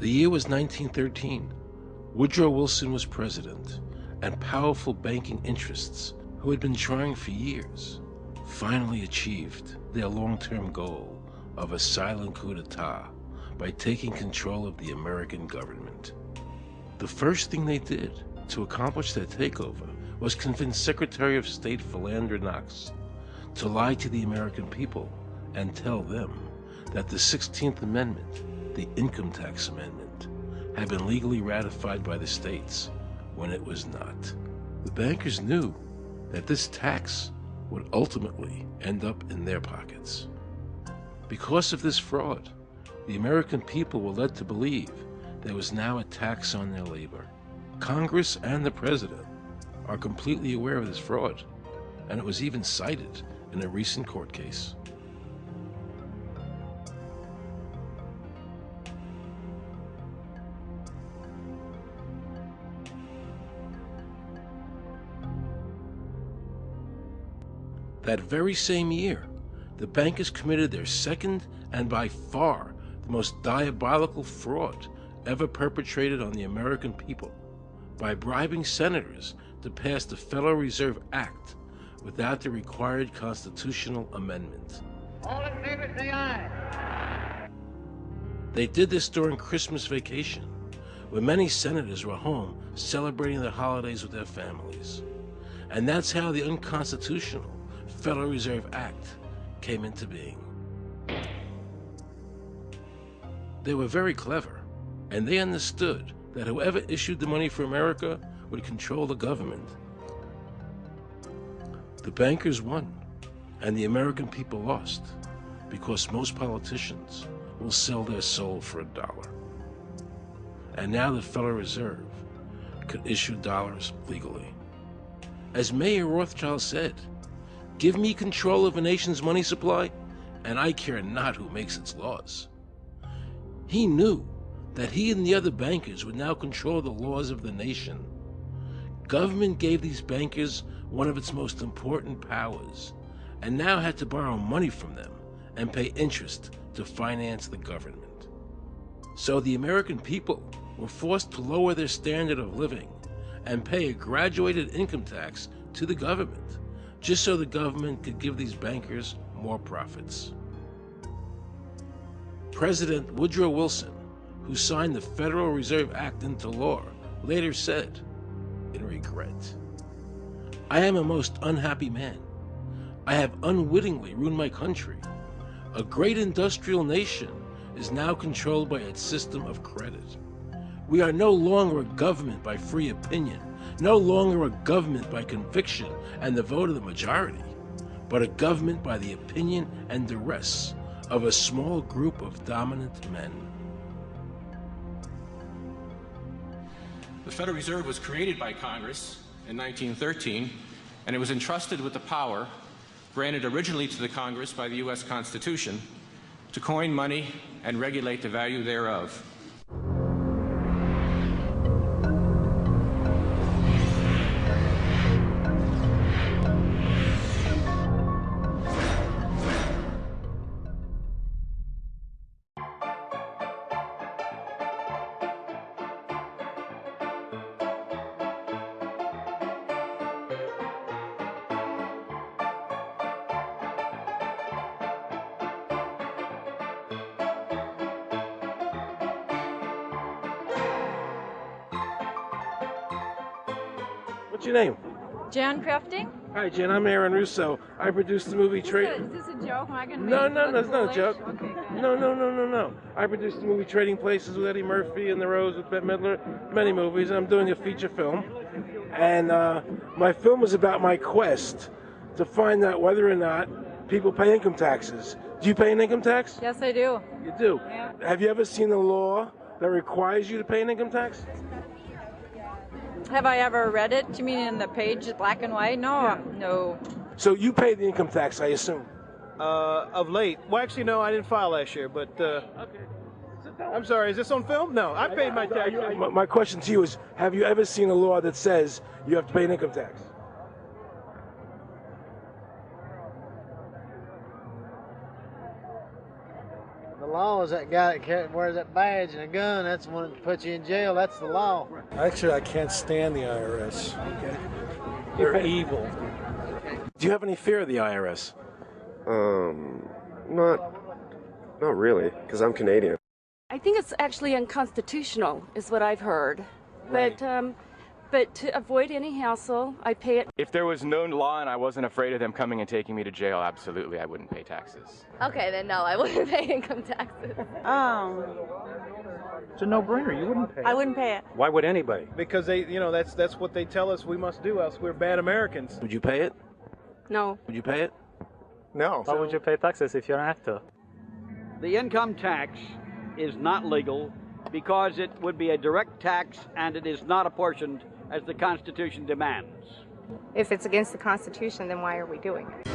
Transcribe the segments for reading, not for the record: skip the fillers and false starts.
The year was 1913. Woodrow Wilson was president, and powerful banking interests, who had been trying for years, finally achieved their long-term goal of a silent coup d'etat by taking control of the American government. The first thing they did to accomplish their takeover was convince Secretary of State Philander Knox to lie to the American people and tell them that the 16th Amendment, the Income Tax Amendment, had been legally ratified by the states when it was not. The bankers knew that this tax would ultimately end up in their pockets. Because of this fraud, the American people were led to believe there was now a tax on their labor. Congress and the President are completely aware of this fraud, and it was even cited in a recent court case. That very same year, the bankers committed their second and by far the most diabolical fraud ever perpetrated on the American people by bribing senators to pass the Federal Reserve Act without the required constitutional amendment. All in favor, say aye. They did this during Christmas vacation, when many senators were home celebrating the holidays with their families. And that's how the unconstitutional Federal Reserve Act came into being. They were very clever, and they understood that whoever issued the money for America would control the government. The bankers won, and the American people lost, because most politicians will sell their soul for $1. And now the Federal Reserve could issue dollars legally. As Mayor Rothschild said, "Give me control of a nation's money supply, and I care not who makes its laws." He knew that he and the other bankers would now control the laws of the nation. Government gave these bankers one of its most important powers, and now had to borrow money from them and pay interest to finance the government. So the American people were forced to lower their standard of living and pay a graduated income tax to the government, just so the government could give these bankers more profits. President Woodrow Wilson, who signed the Federal Reserve Act into law, later said, in regret, "I am a most unhappy man. I have unwittingly ruined my country. A great industrial nation is now controlled by its system of credit. We are no longer a government by free opinion, no longer a government by conviction and the vote of the majority, but a government by the opinion and duress of a small group of dominant men." The Federal Reserve was created by Congress in 1913, and it was entrusted with the power granted originally to the Congress by the U.S. Constitution to coin money and regulate the value thereof. What's your name? Jan Crafting? Hi, Jen. I'm Aaron Russo. I produced the movie Is this a joke? Am I gonna No, make no, it that's look not a foolish? joke. Okay, good. No. I produced the movie Trading Places with Eddie Murphy and The Rose with Bette Midler, many movies, and I'm doing a feature film. And my film is about my quest to find out whether or not people pay income taxes. Do you pay an income tax? Yes, I do. You do? Yeah. Have you ever seen a law that requires you to pay an income tax? Have I ever read it? You mean in the page, black and white? No, no. So you pay the income tax, I assume? Of late. Well, actually, no, I didn't file last year, but Okay. I'm sorry, is this on film? No, I paid my tax. My question to you is, have you ever seen a law that says you have to pay an income tax? The law is that guy that wears that badge and a gun. That's the one that puts you in jail. That's the law. Actually, I can't stand the IRS. They're evil. Do you have any fear of the IRS? Not really, because I'm Canadian. I think it's actually unconstitutional, is what I've heard. Right. But to avoid any hassle, I pay it. If there was no law and I wasn't afraid of them coming and taking me to jail, absolutely, I wouldn't pay taxes. Okay, then no, I wouldn't pay income taxes. It's a no-brainer. You wouldn't pay it. I wouldn't pay it. Why would anybody? Because that's what they tell us we must do, else we're bad Americans. Would you pay it? No. Would you pay it? No. Why would you pay taxes if you don't have to? The income tax is not legal because it would be a direct tax and it is not apportioned as the Constitution demands. If it's against the Constitution, then why are we doing it?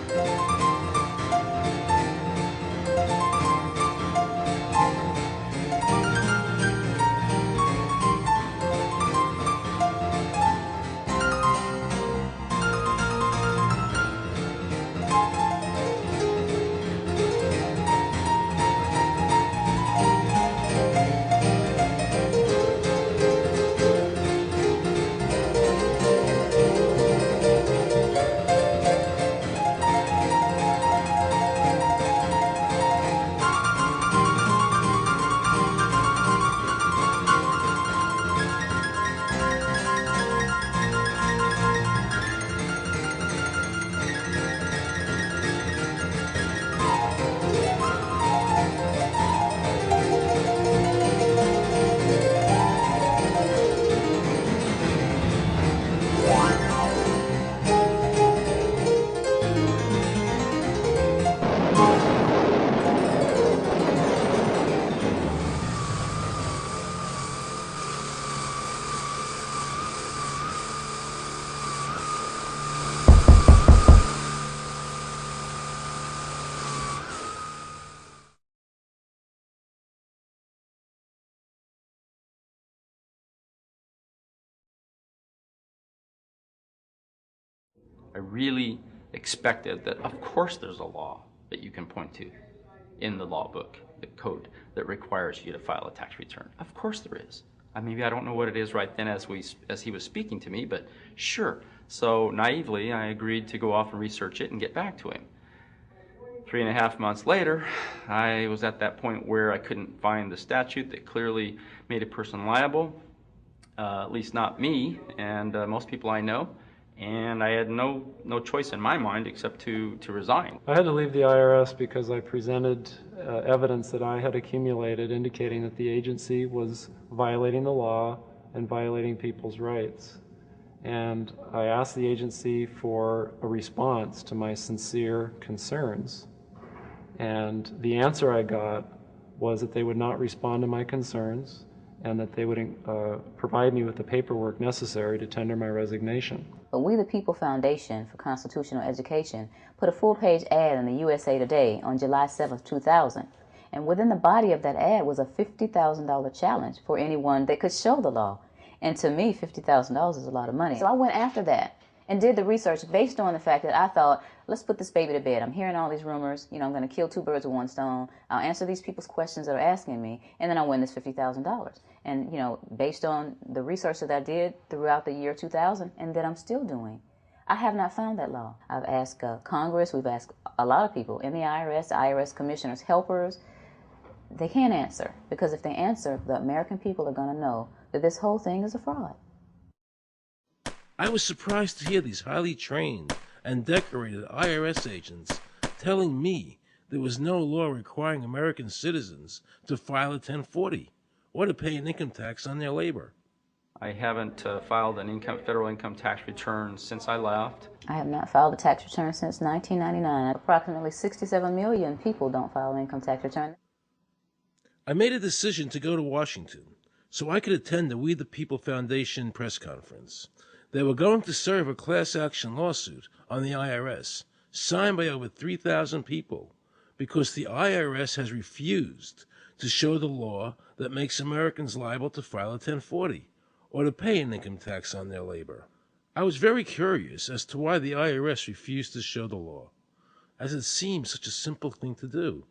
I really expected that, of course, there's a law that you can point to in the law book, the code, that requires you to file a tax return. Of course there is. Maybe I don't know what it is right then as he was speaking to me, but sure. So naively, I agreed to go off and research it and get back to him. 3.5 months later, I was at that point where I couldn't find the statute that clearly made a person liable, at least not me and most people I know. And I had no choice in my mind except to resign. I had to leave the IRS because I presented evidence that I had accumulated indicating that the agency was violating the law and violating people's rights. And I asked the agency for a response to my sincere concerns. And the answer I got was that they would not respond to my concerns and that they would provide me with the paperwork necessary to tender my resignation. But We the People Foundation for Constitutional Education put a full-page ad in the USA Today on July 7, 2000. And within the body of that ad was a $50,000 challenge for anyone that could show the law. And to me, $50,000 is a lot of money. So I went after that and did the research based on the fact that I thought, let's put this baby to bed. I'm hearing all these rumors. I'm going to kill 2 birds with 1 stone. I'll answer these people's questions that are asking me, and then I'll win this $50,000. And, based on the research that I did throughout the year 2000 and that I'm still doing, I have not found that law. I've asked Congress, we've asked a lot of people in the IRS commissioners, helpers. They can't answer, because if they answer, the American people are going to know that this whole thing is a fraud. I was surprised to hear these highly trained and decorated IRS agents telling me there was no law requiring American citizens to file a 1040 or to pay an income tax on their labor. I haven't filed an federal income tax return since I left. I have not filed a tax return since 1999. Approximately 67 million people don't file an income tax return. I made a decision to go to Washington so I could attend the We the People Foundation press conference. They were going to serve a class action lawsuit on the IRS, signed by over 3,000 people, because the IRS has refused to show the law that makes Americans liable to file a 1040 or to pay an income tax on their labor. I was very curious as to why the IRS refused to show the law, as it seems such a simple thing to do.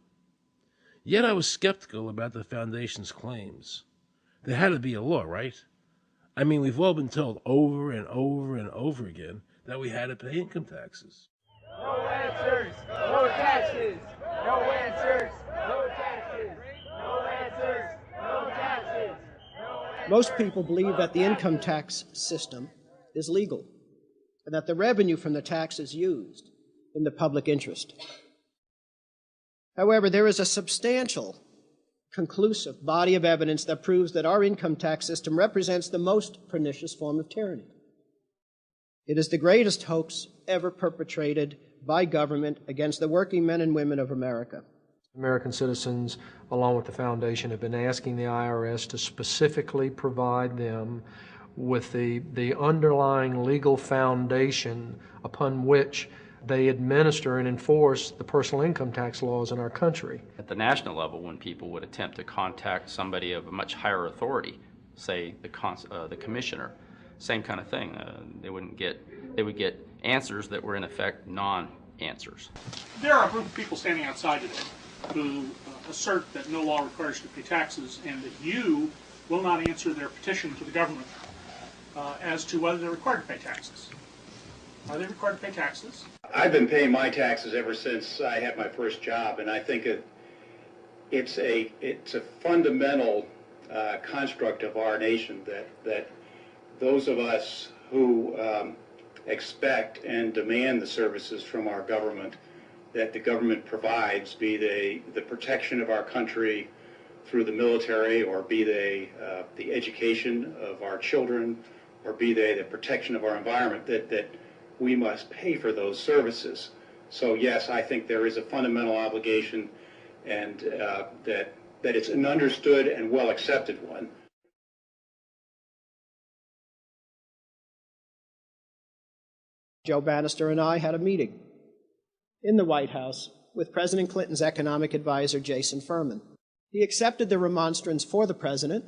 Yet I was skeptical about the Foundation's claims. There had to be a law, right? I mean, we've all been told over and over and over again that we had to pay income taxes. No answers, no taxes. No answers, no taxes. No answers, no taxes. Most people believe that the income tax system is legal and that the revenue from the tax is used in the public interest. However, there is a substantial, conclusive body of evidence that proves that our income tax system represents the most pernicious form of tyranny. It is the greatest hoax ever perpetrated by government against the working men and women of America. American citizens, along with the Foundation, have been asking the IRS to specifically provide them with the underlying legal foundation upon which they administer and enforce the personal income tax laws in our country. At the national level, when people would attempt to contact somebody of a much higher authority, say the commissioner, same kind of thing. They would get answers that were in effect non-answers. There are a group of people standing outside today who assert that no law requires you to pay taxes and that you will not answer their petition to the government as to whether they're required to pay taxes. Are they required to pay taxes? I've been paying my taxes ever since I had my first job, and I think it's a fundamental construct of our nation that those of us who expect and demand the services from our government that the government provides, be they the protection of our country through the military, or be they the education of our children, or be they the protection of our environment, that we must pay for those services. So yes, I think there is a fundamental obligation, and that it's an understood and well accepted one. Joe Bannister and I had a meeting in the White House with President Clinton's economic advisor, Jason Furman. He accepted the remonstrance for the president.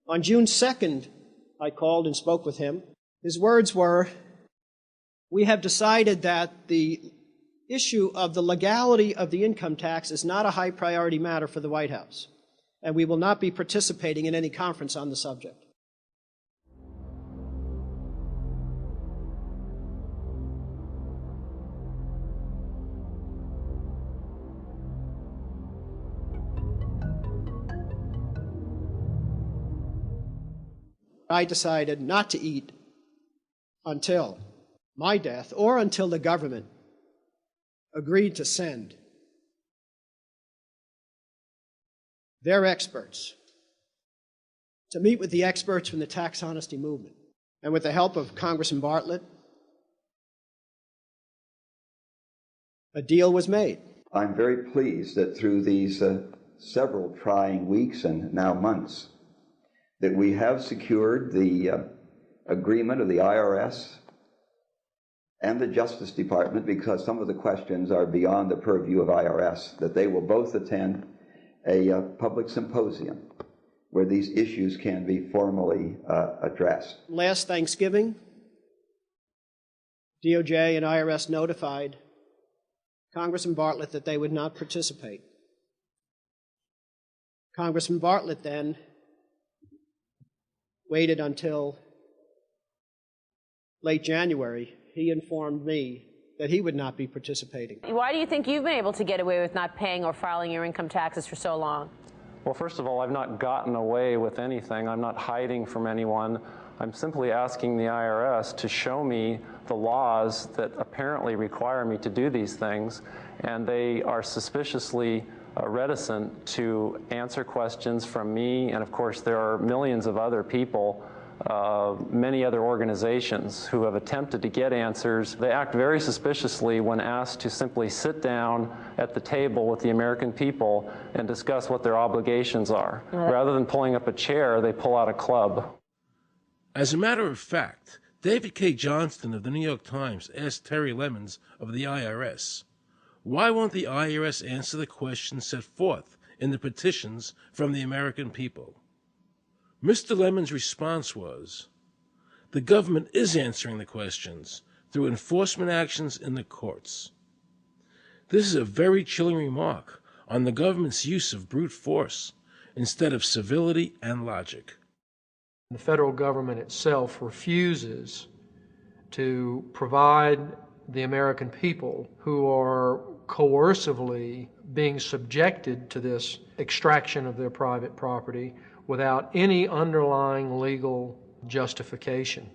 On June 2nd, I called and spoke with him. His words were, "We have decided that the issue of the legality of the income tax is not a high priority matter for the White House, and we will not be participating in any conference on the subject." I decided not to eat until my death or until the government agreed to send their experts to meet with the experts from the tax honesty movement. And with the help of Congressman Bartlett, a deal was made. I'm very pleased that through these several trying weeks and now months, that we have secured the agreement of the IRS and the Justice Department, because some of the questions are beyond the purview of IRS, that they will both attend a public symposium where these issues can be formally addressed. Last Thanksgiving, DOJ and IRS notified Congressman Bartlett that they would not participate. Congressman Bartlett then waited until late January. He informed me that he would not be participating. Why do you think you've been able to get away with not paying or filing your income taxes for so long? Well, first of all, I've not gotten away with anything. I'm not hiding from anyone. I'm simply asking the IRS to show me the laws that apparently require me to do these things, and they are suspiciously reticent to answer questions from me. And of course, there are millions of other people, many other organizations who have attempted to get answers. They act very suspiciously when asked to simply sit down at the table with the American people and discuss what their obligations are. Rather than pulling up a chair, they pull out a club. As a matter of fact, David K. Johnston of the New York Times asked Terry Lemons of the IRS, "Why won't the IRS answer the questions set forth in the petitions from the American people?" Mr. Lemons' response was, "The government is answering the questions through enforcement actions in the courts." This is a very chilling remark on the government's use of brute force instead of civility and logic. The federal government itself refuses to provide the American people who are coercively being subjected to this extraction of their private property without any underlying legal justification.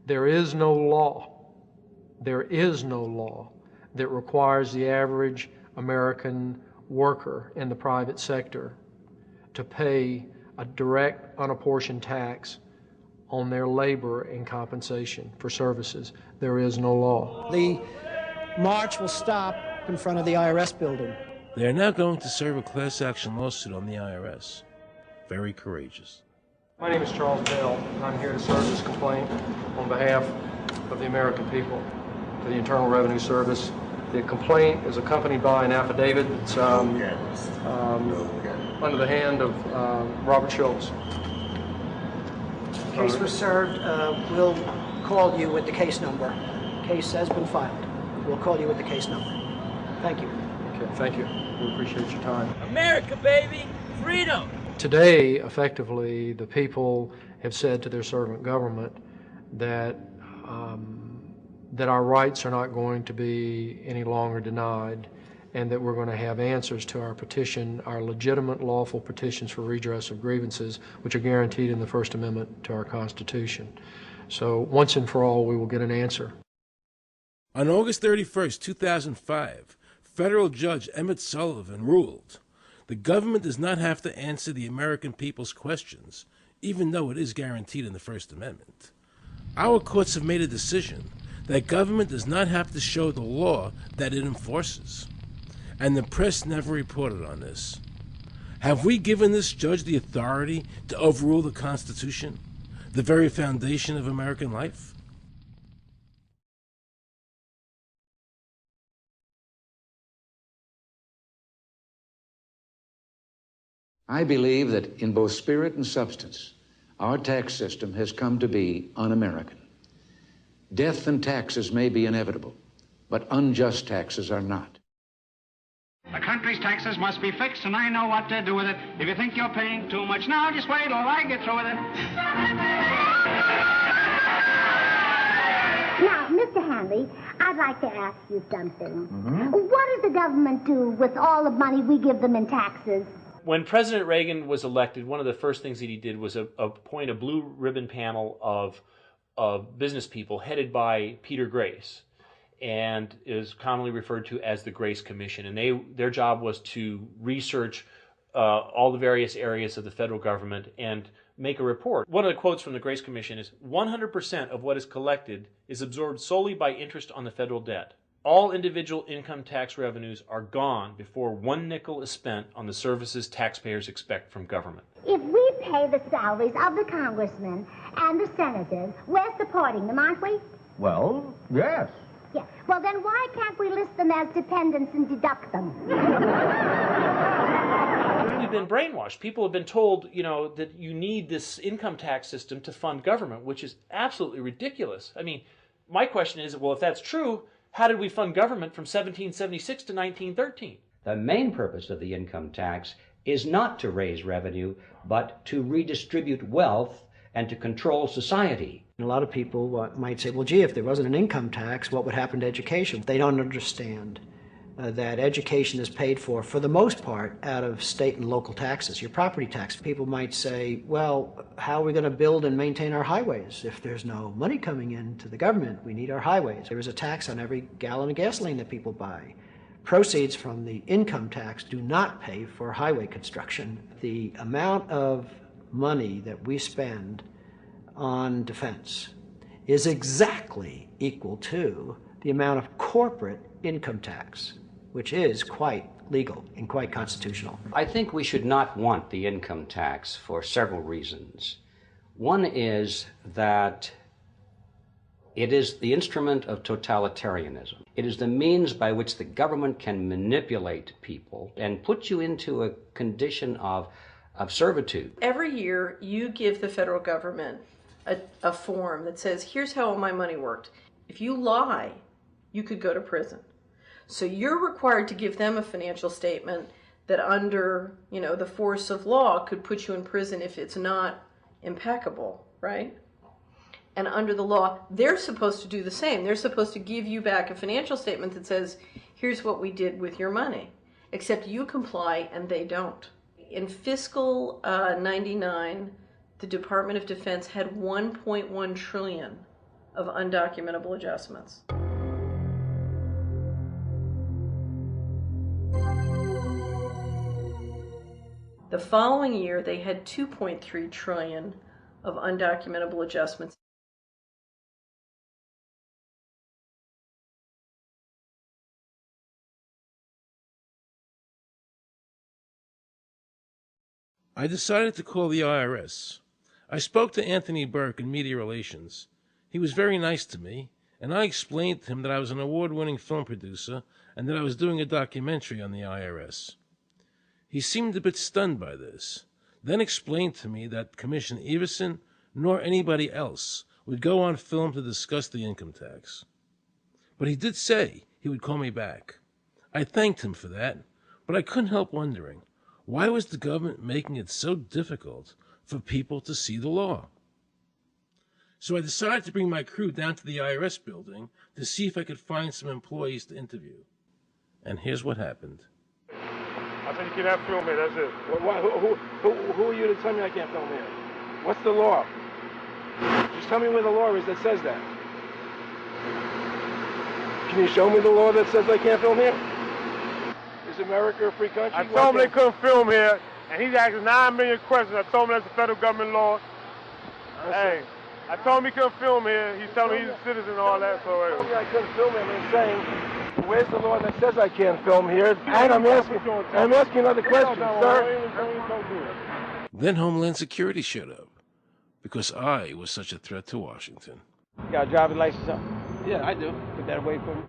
There is no law that requires the average American worker in the private sector to pay a direct, unapportioned tax on their labor and compensation for services. There is no law. The march will stop in front of the IRS building. They are now going to serve a class action lawsuit on the IRS. Very courageous. My name is Charles Bell. I'm here to serve this complaint on behalf of the American people to the Internal Revenue Service. The complaint is accompanied by an affidavit that's under the hand of Robert Schultz. Case was served. We'll call you with the case number. Case has been filed. We'll call you with the case number. Thank you. Okay, thank you. We appreciate your time. America, baby! Freedom! Today, effectively, the people have said to their servant government that that our rights are not going to be any longer denied, and that we're going to have answers to our petition, our legitimate, lawful petitions for redress of grievances, which are guaranteed in the First Amendment to our Constitution. So once and for all, we will get an answer. On August 31st, 2005, federal judge Emmett Sullivan ruled, the government does not have to answer the American people's questions, even though it is guaranteed in the First Amendment. Our courts have made a decision that government does not have to show the law that it enforces. And the press never reported on this. Have we given this judge the authority to overrule the Constitution, the very foundation of American life? I believe that in both spirit and substance, our tax system has come to be un-American. Death and taxes may be inevitable, but unjust taxes are not. The country's taxes must be fixed, and I know what to do with it. If you think you're paying too much now, just wait till I get through with it. Now, Mr. Hanley, I'd like to ask you something. What does the government do with all the money we give them in taxes? When President Reagan was elected, one of the first things that he did was appoint a blue ribbon panel of business people headed by Peter Grace, and is commonly referred to as the Grace Commission. And their job was to research all the various areas of the federal government and make a report. One of the quotes from the Grace Commission is, 100% of what is collected is absorbed solely by interest on the federal debt. All individual income tax revenues are gone before 1 nickel is spent on the services taxpayers expect from government. If we pay the salaries of the congressmen and the senators, we're supporting them, aren't we? Well, yes. Yeah. Well, then why can't we list them as dependents and deduct them? We've been brainwashed. People have been told, that you need this income tax system to fund government, which is absolutely ridiculous. I mean, my question is, well, if that's true, how did we fund government from 1776 to 1913? The main purpose of the income tax is not to raise revenue, but to redistribute wealth and to control society. A lot of people might say, well, gee, if there wasn't an income tax, what would happen to education? They don't understand that education is paid for the most part, out of state and local taxes, your property tax. People might say, well, how are we going to build and maintain our highways if there's no money coming into the government? We need our highways. There is a tax on every gallon of gasoline that people buy. Proceeds from the income tax do not pay for highway construction. The amount of money that we spend on defense is exactly equal to the amount of corporate income tax, which is quite legal and quite constitutional. I think we should not want the income tax for several reasons. One is that it is the instrument of totalitarianism. It is the means by which the government can manipulate people and put you into a condition of servitude. Every year you give the federal government a form that says, here's how all my money worked. If you lie, you could go to prison. So you're required to give them a financial statement that under, the force of law could put you in prison if it's not impeccable, right? And under the law, they're supposed to do the same. They're supposed to give you back a financial statement that says, here's what we did with your money, except you comply and they don't. In fiscal 99, the Department of Defense had 1.1 trillion of undocumentable adjustments. The following year, they had 2.3 trillion of undocumentable adjustments. I decided to call the IRS. I spoke to Anthony Burke in Media Relations. He was very nice to me, and I explained to him that I was an award-winning film producer and that I was doing a documentary on the IRS. He seemed a bit stunned by this, then explained to me that Commissioner Everson nor anybody else would go on film to discuss the income tax. But he did say he would call me back. I thanked him for that, but I couldn't help wondering, why was the government making it so difficult for people to see the law? So I decided to bring my crew down to the IRS building to see if I could find some employees to interview. And here's what happened. I said you cannot film here, that's it. Who are you to tell me I can't film here? What's the law? Just tell me where the law is that says that. Can you show me the law that says I can't film here? Is America a free country? I told him they couldn't film here, and he's asking 9 million questions. I told him that's a federal government law. Hey, I told him he couldn't film here. He's telling me he's a citizen and all that. So I couldn't film him. I'm saying, where's the law that says I can't film here? And I'm asking another question, sir. Then Homeland Security showed up, because I was such a threat to Washington. You got a driver's license up? Yeah, I do. Put that away for me.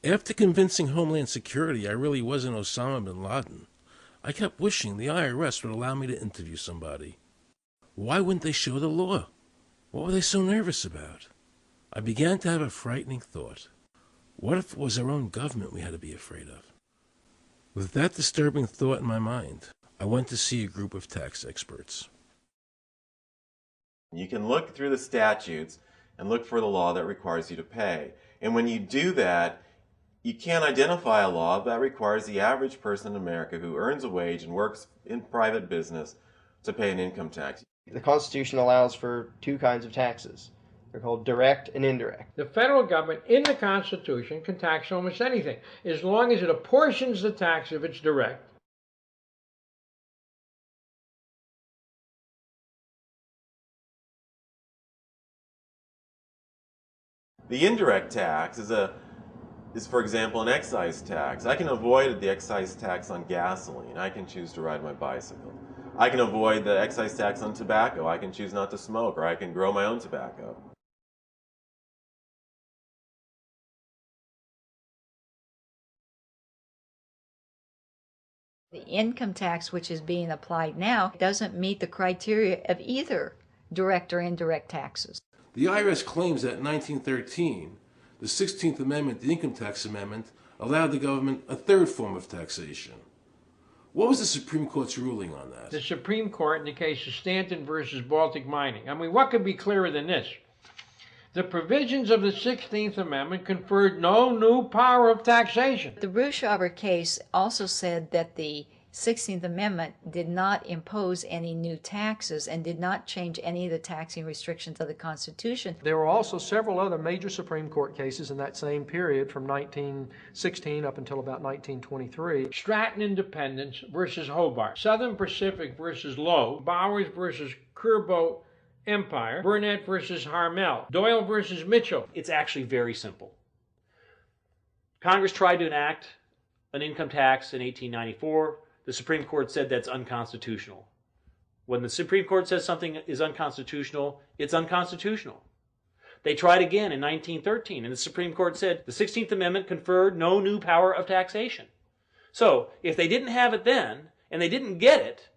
After convincing Homeland Security I really wasn't Osama bin Laden, I kept wishing the IRS would allow me to interview somebody. Why wouldn't they show the law? What were they so nervous about? I began to have a frightening thought. What if it was our own government we had to be afraid of? With that disturbing thought in my mind, I went to see a group of tax experts. You can look through the statutes and look for the law that requires you to pay. And when you do that, you can't identify a law that requires the average person in America who earns a wage and works in private business to pay an income tax. The Constitution allows for two kinds of taxes. They're called direct and indirect. The federal government in the Constitution can tax almost anything, as long as it apportions the tax if it's direct. The indirect tax is, for example, an excise tax. I can avoid the excise tax on gasoline. I can choose to ride my bicycle. I can avoid the excise tax on tobacco. I can choose not to smoke, or I can grow my own tobacco. The income tax which is being applied now doesn't meet the criteria of either direct or indirect taxes. The IRS claims that in 1913, the 16th Amendment, the Income Tax Amendment, allowed the government a third form of taxation. What was the Supreme Court's ruling on that? The Supreme Court in the case of Stanton versus Baltic Mining. I mean, what could be clearer than this? The provisions of the 16th Amendment conferred no new power of taxation. The Russo case also said that the 16th Amendment did not impose any new taxes and did not change any of the taxing restrictions of the Constitution. There were also several other major Supreme Court cases in that same period from 1916 up until about 1923. Stratton Independence versus Hobart, Southern Pacific versus Lowe, Bowers versus Curbo Empire, Burnett versus Harmel, Doyle versus Mitchell. It's actually very simple. Congress tried to enact an income tax in 1894. The Supreme Court said that's unconstitutional. When the Supreme Court says something is unconstitutional, it's unconstitutional. They tried again in 1913, and the Supreme Court said the 16th Amendment conferred no new power of taxation. So, if they didn't have it then, and they didn't get it,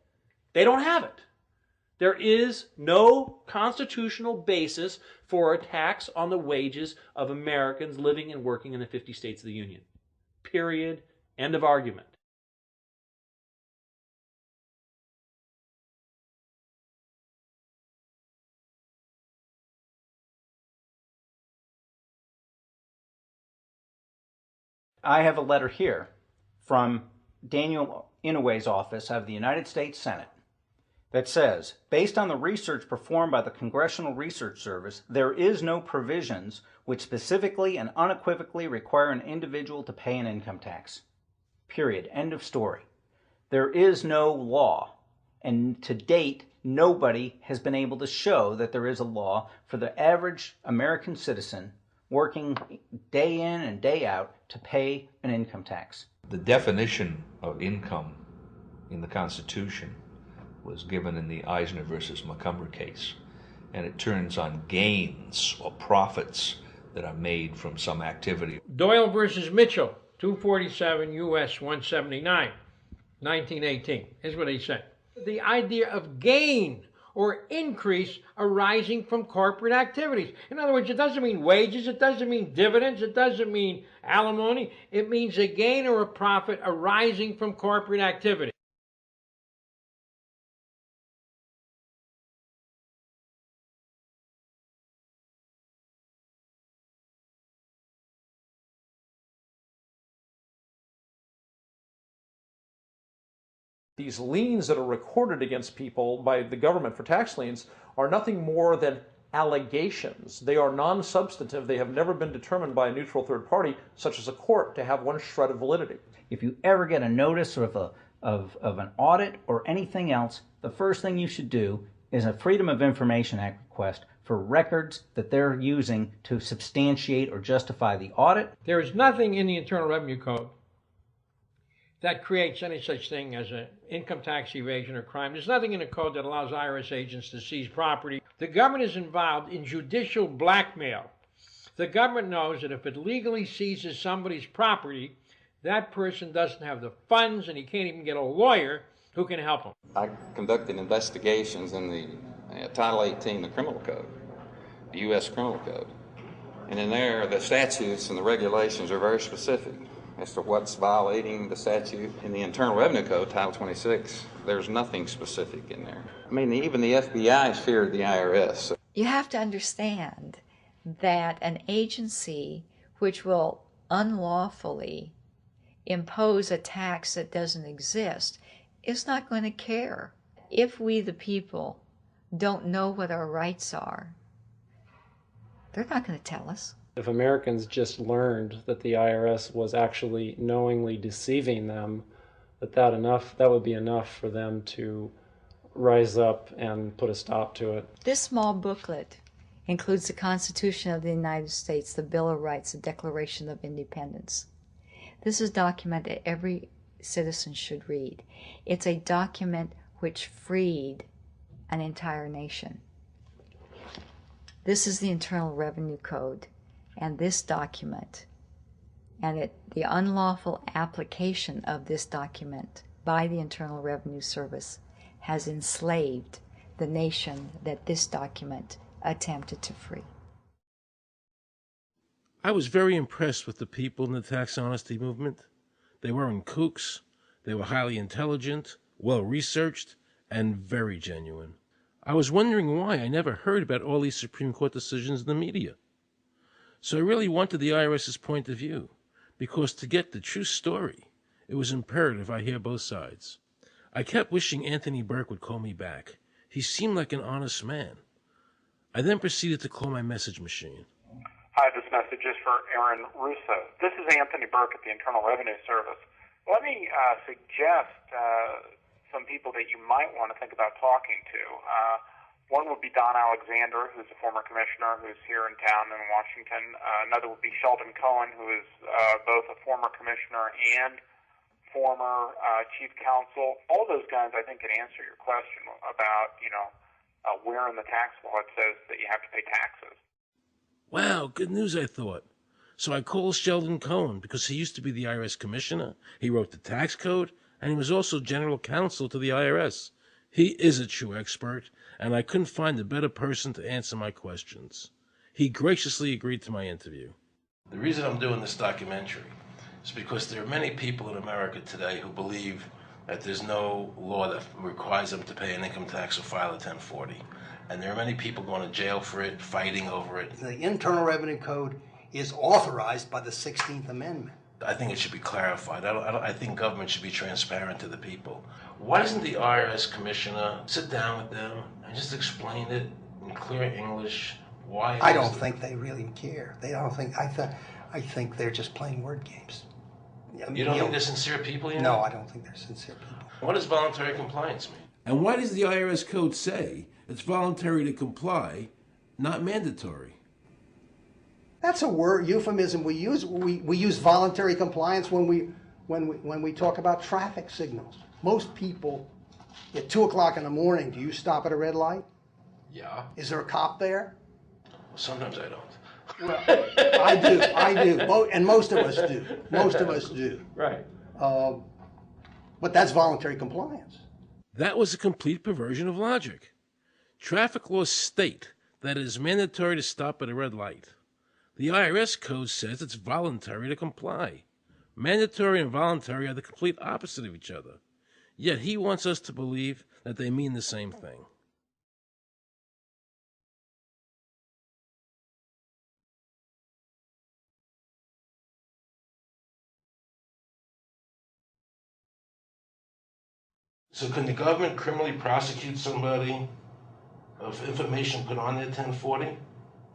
they don't have it. There is no constitutional basis for a tax on the wages of Americans living and working in the 50 states of the Union. Period. End of argument. I have a letter here from Daniel Inouye's office out of the United States Senate that says, based on the research performed by the Congressional Research Service, there is no provisions which specifically and unequivocally require an individual to pay an income tax. Period. End of story. There is no law, and to date, nobody has been able to show that there is a law for the average American citizen working day in and day out to pay an income tax. The definition of income in the Constitution was given in the Eisner versus Macomber case, and it turns on gains or profits that are made from some activity. Doyle versus Mitchell, 247 U.S. 179, 1918. Here's what he said. The idea of gain or increase arising from corporate activities. In other words, it doesn't mean wages, it doesn't mean dividends, it doesn't mean alimony. It means a gain or a profit arising from corporate activity. These liens that are recorded against people by the government for tax liens are nothing more than allegations. They are non-substantive. They have never been determined by a neutral third party, such as a court, to have one shred of validity. If you ever get a notice of an audit or anything else, the first thing you should do is a Freedom of Information Act request for records that they're using to substantiate or justify the audit. There is nothing in the Internal Revenue Code that creates any such thing as an income tax evasion or crime. There's nothing in the code that allows IRS agents to seize property. The government is involved in judicial blackmail. The government knows that if it legally seizes somebody's property, that person doesn't have the funds and he can't even get a lawyer who can help him. I conducted investigations in the Title 18, the Criminal Code, the U.S. Criminal Code. And in there, the statutes and the regulations are very specific as to what's violating the statute. In the Internal Revenue Code, Title 26, there's nothing specific in there. I mean, even the FBI is feared the IRS. You have to understand that an agency which will unlawfully impose a tax that doesn't exist is not going to care. If we, the people, don't know what our rights are, they're not going to tell us. If Americans just learned that the IRS was actually knowingly deceiving them, that would be enough for them to rise up and put a stop to it. This small booklet includes the Constitution of the United States, the Bill of Rights, the Declaration of Independence. This is a document that every citizen should read. It's a document which freed an entire nation. This is the Internal Revenue Code. And this document, and the unlawful application of this document by the Internal Revenue Service has enslaved the nation that this document attempted to free. I was very impressed with the people in the tax honesty movement. They weren't kooks. They were highly intelligent, well-researched, and very genuine. I was wondering why I never heard about all these Supreme Court decisions in the media. So I really wanted the IRS's point of view, because to get the true story, it was imperative I hear both sides. I kept wishing Anthony Burke would call me back. He seemed like an honest man. I then proceeded to call my message machine. Hi, this message is for Aaron Russo. This is Anthony Burke at the Internal Revenue Service. Let me suggest some people that you might want to think about talking to. One would be Don Alexander, who's a former commissioner who's here in town in Washington. Another would be Sheldon Cohen, who is both a former commissioner and former chief counsel. All those guys, I think, can answer your question about, where in the tax law it says that you have to pay taxes. Wow, good news, I thought. So I called Sheldon Cohen because he used to be the IRS commissioner. He wrote the tax code, and he was also general counsel to the IRS. He is a true expert, and I couldn't find a better person to answer my questions. He graciously agreed to my interview. The reason I'm doing this documentary is because there are many people in America today who believe that there's no law that requires them to pay an income tax or file a 1040. And there are many people going to jail for it, fighting over it. The Internal Revenue Code is authorized by the 16th Amendment. I think it should be clarified. I think government should be transparent to the people. Why doesn't the IRS commissioner sit down with them and just explain it in clear English? Why? I don't think they really care. They don't think. I think they're just playing word games. You don't think they're sincere people? You know? No, I don't think they're sincere people. What does voluntary compliance mean? And why does the IRS code say it's voluntary to comply, not mandatory? That's a word euphemism we use. We use voluntary compliance when we talk about traffic signals. Most people at 2 o'clock in the morning, do you stop at a red light? Yeah. Is there a cop there? Sometimes I don't. Well, I do, and most of us do. Most of us do. Right. But that's voluntary compliance. That was a complete perversion of logic. Traffic laws state that it is mandatory to stop at a red light. The IRS code says it's voluntary to comply. Mandatory and voluntary are the complete opposite of each other. Yet he wants us to believe that they mean the same thing. So can the government criminally prosecute somebody of information put on their 1040?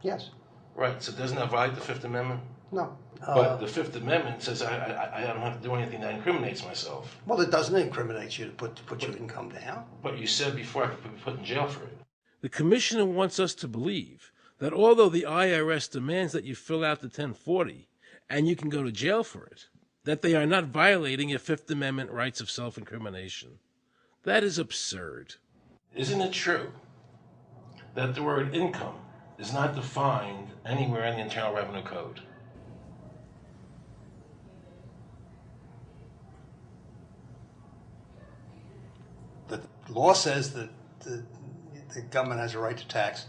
Yes. Right, so doesn't that violate the Fifth Amendment? No. But the Fifth Amendment says I don't have to do anything that incriminates myself. Well, it doesn't incriminate you to put your income down. But you said before I could be put in jail for it. The commissioner wants us to believe that although the IRS demands that you fill out the 1040 and you can go to jail for it, that they are not violating your Fifth Amendment rights of self-incrimination. That is absurd. Isn't it true that the word income is not defined anywhere in the Internal Revenue Code? The law says that the government has a right to tax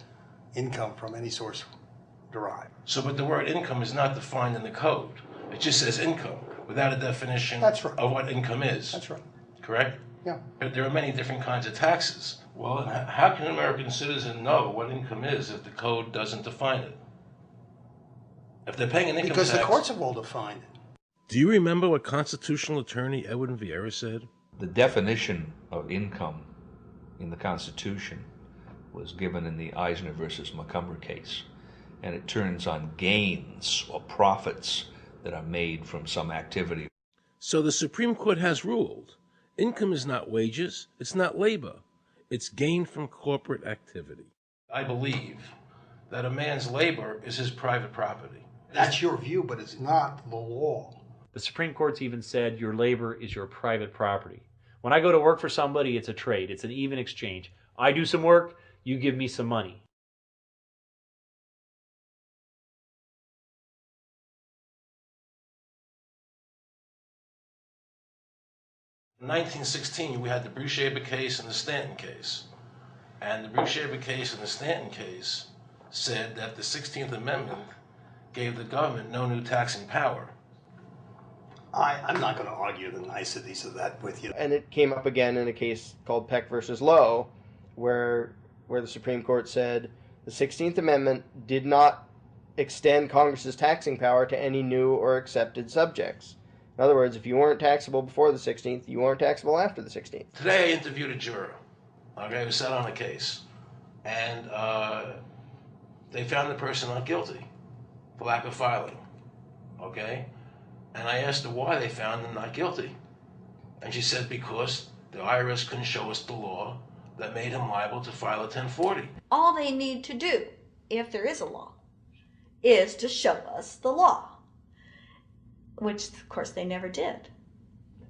income from any source derived. So, but the word income is not defined in the code. It just says income without a definition That's right. of what income is. That's right. Correct? Yeah. But there are many different kinds of taxes. Well, how can an American citizen know what income is if the code doesn't define it? If they're paying an income because tax... the courts have all defined it. Do you remember what constitutional attorney Edwin Vieira said? The definition of income in the Constitution was given in the Eisner versus Macomber case, and it turns on gains or profits that are made from some activity. So the Supreme Court has ruled income is not wages, it's not labor, it's gain from corporate activity. I believe that a man's labor is his private property. That's your view, but it's not the law. The Supreme Court's even said your labor is your private property. When I go to work for somebody, it's a trade. It's an even exchange. I do some work, you give me some money. In 1916, we had the Bruce-Shaber case and the Stanton case. And the Bruce-Shaber case and the Stanton case said that the 16th Amendment gave the government no new taxing power. I'm not going to argue the niceties of that with you. And it came up again in a case called Peck versus Lowe, where the Supreme Court said the 16th Amendment did not extend Congress's taxing power to any new or accepted subjects. In other words, if you weren't taxable before the 16th, you weren't taxable after the 16th. Today I interviewed a juror, who sat on a case, and they found the person not guilty for lack of filing, okay? And I asked her why they found him not guilty. And she said because the IRS couldn't show us the law that made him liable to file a 1040. All they need to do, if there is a law, is to show us the law, which, of course, they never did.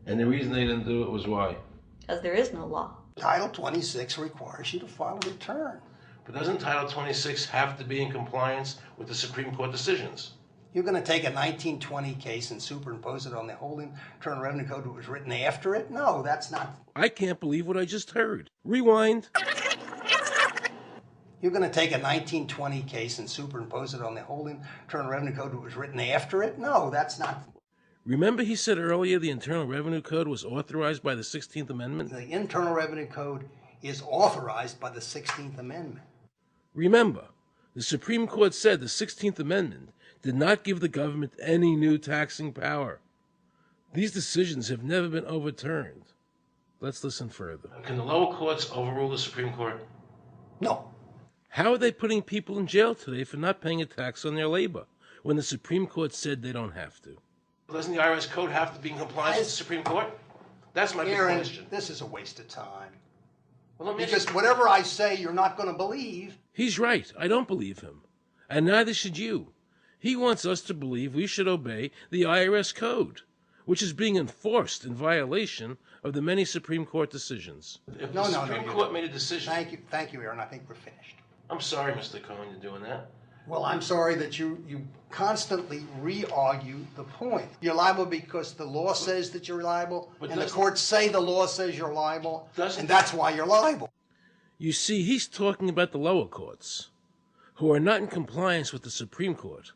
And the reason they didn't do it was why? Because there is no law. Title 26 requires you to file a return. But doesn't Title 26 have to be in compliance with the Supreme Court decisions? You're going to take a 1920 case and superimpose it on the whole Internal Revenue Code that was written after it? No, that's not. I can't believe what I just heard. Rewind. You're going to take a 1920 case and superimpose it on the whole Internal Revenue Code that was written after it? No, that's not. Remember he said earlier the Internal Revenue Code was authorized by the 16th Amendment? The Internal Revenue Code is authorized by the 16th Amendment. Remember, the Supreme Court said the 16th Amendment did not give the government any new taxing power. These decisions have never been overturned. Let's listen further. Can the lower courts overrule the Supreme Court? No. How are they putting people in jail today for not paying a tax on their labor when the Supreme Court said they don't have to? Doesn't the IRS code have to be in compliance with the Supreme Court? That's my big question. This is a waste of time. Well, because whatever I say, you're not going to believe. He's right. I don't believe him. And neither should you. He wants us to believe we should obey the IRS code, which is being enforced in violation of the many Supreme Court decisions. If the Supreme Court made a decision... Thank you, Aaron. I think we're finished. I'm sorry, Mr. Cohen, you're doing that. Well, I'm sorry that you constantly re-argue the point. You're liable because the law says that you're liable, and the courts say the law says you're liable, and that's why you're liable. You see, he's talking about the lower courts, who are not in compliance with the Supreme Court,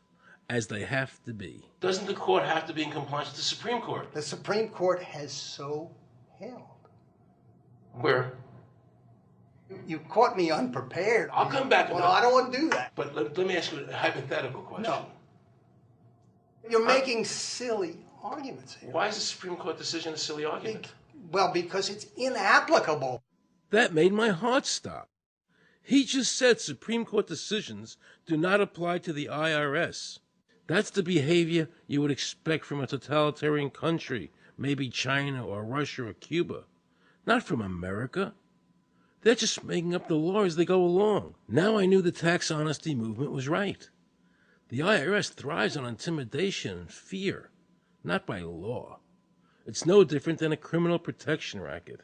as they have to be. Doesn't the court have to be in compliance with the Supreme Court? The Supreme Court has so held. Where? You caught me unprepared. I'll come back. Well, I don't want to do that. But let me ask you a hypothetical question. No. You're making silly arguments here. Why is the Supreme Court decision a silly argument? Well, because it's inapplicable. That made my heart stop. He just said Supreme Court decisions do not apply to the IRS. That's the behavior you would expect from a totalitarian country, maybe China or Russia or Cuba, not from America. They're just making up the law as they go along. Now I knew the tax honesty movement was right. The IRS thrives on intimidation and fear, not by law. It's no different than a criminal protection racket,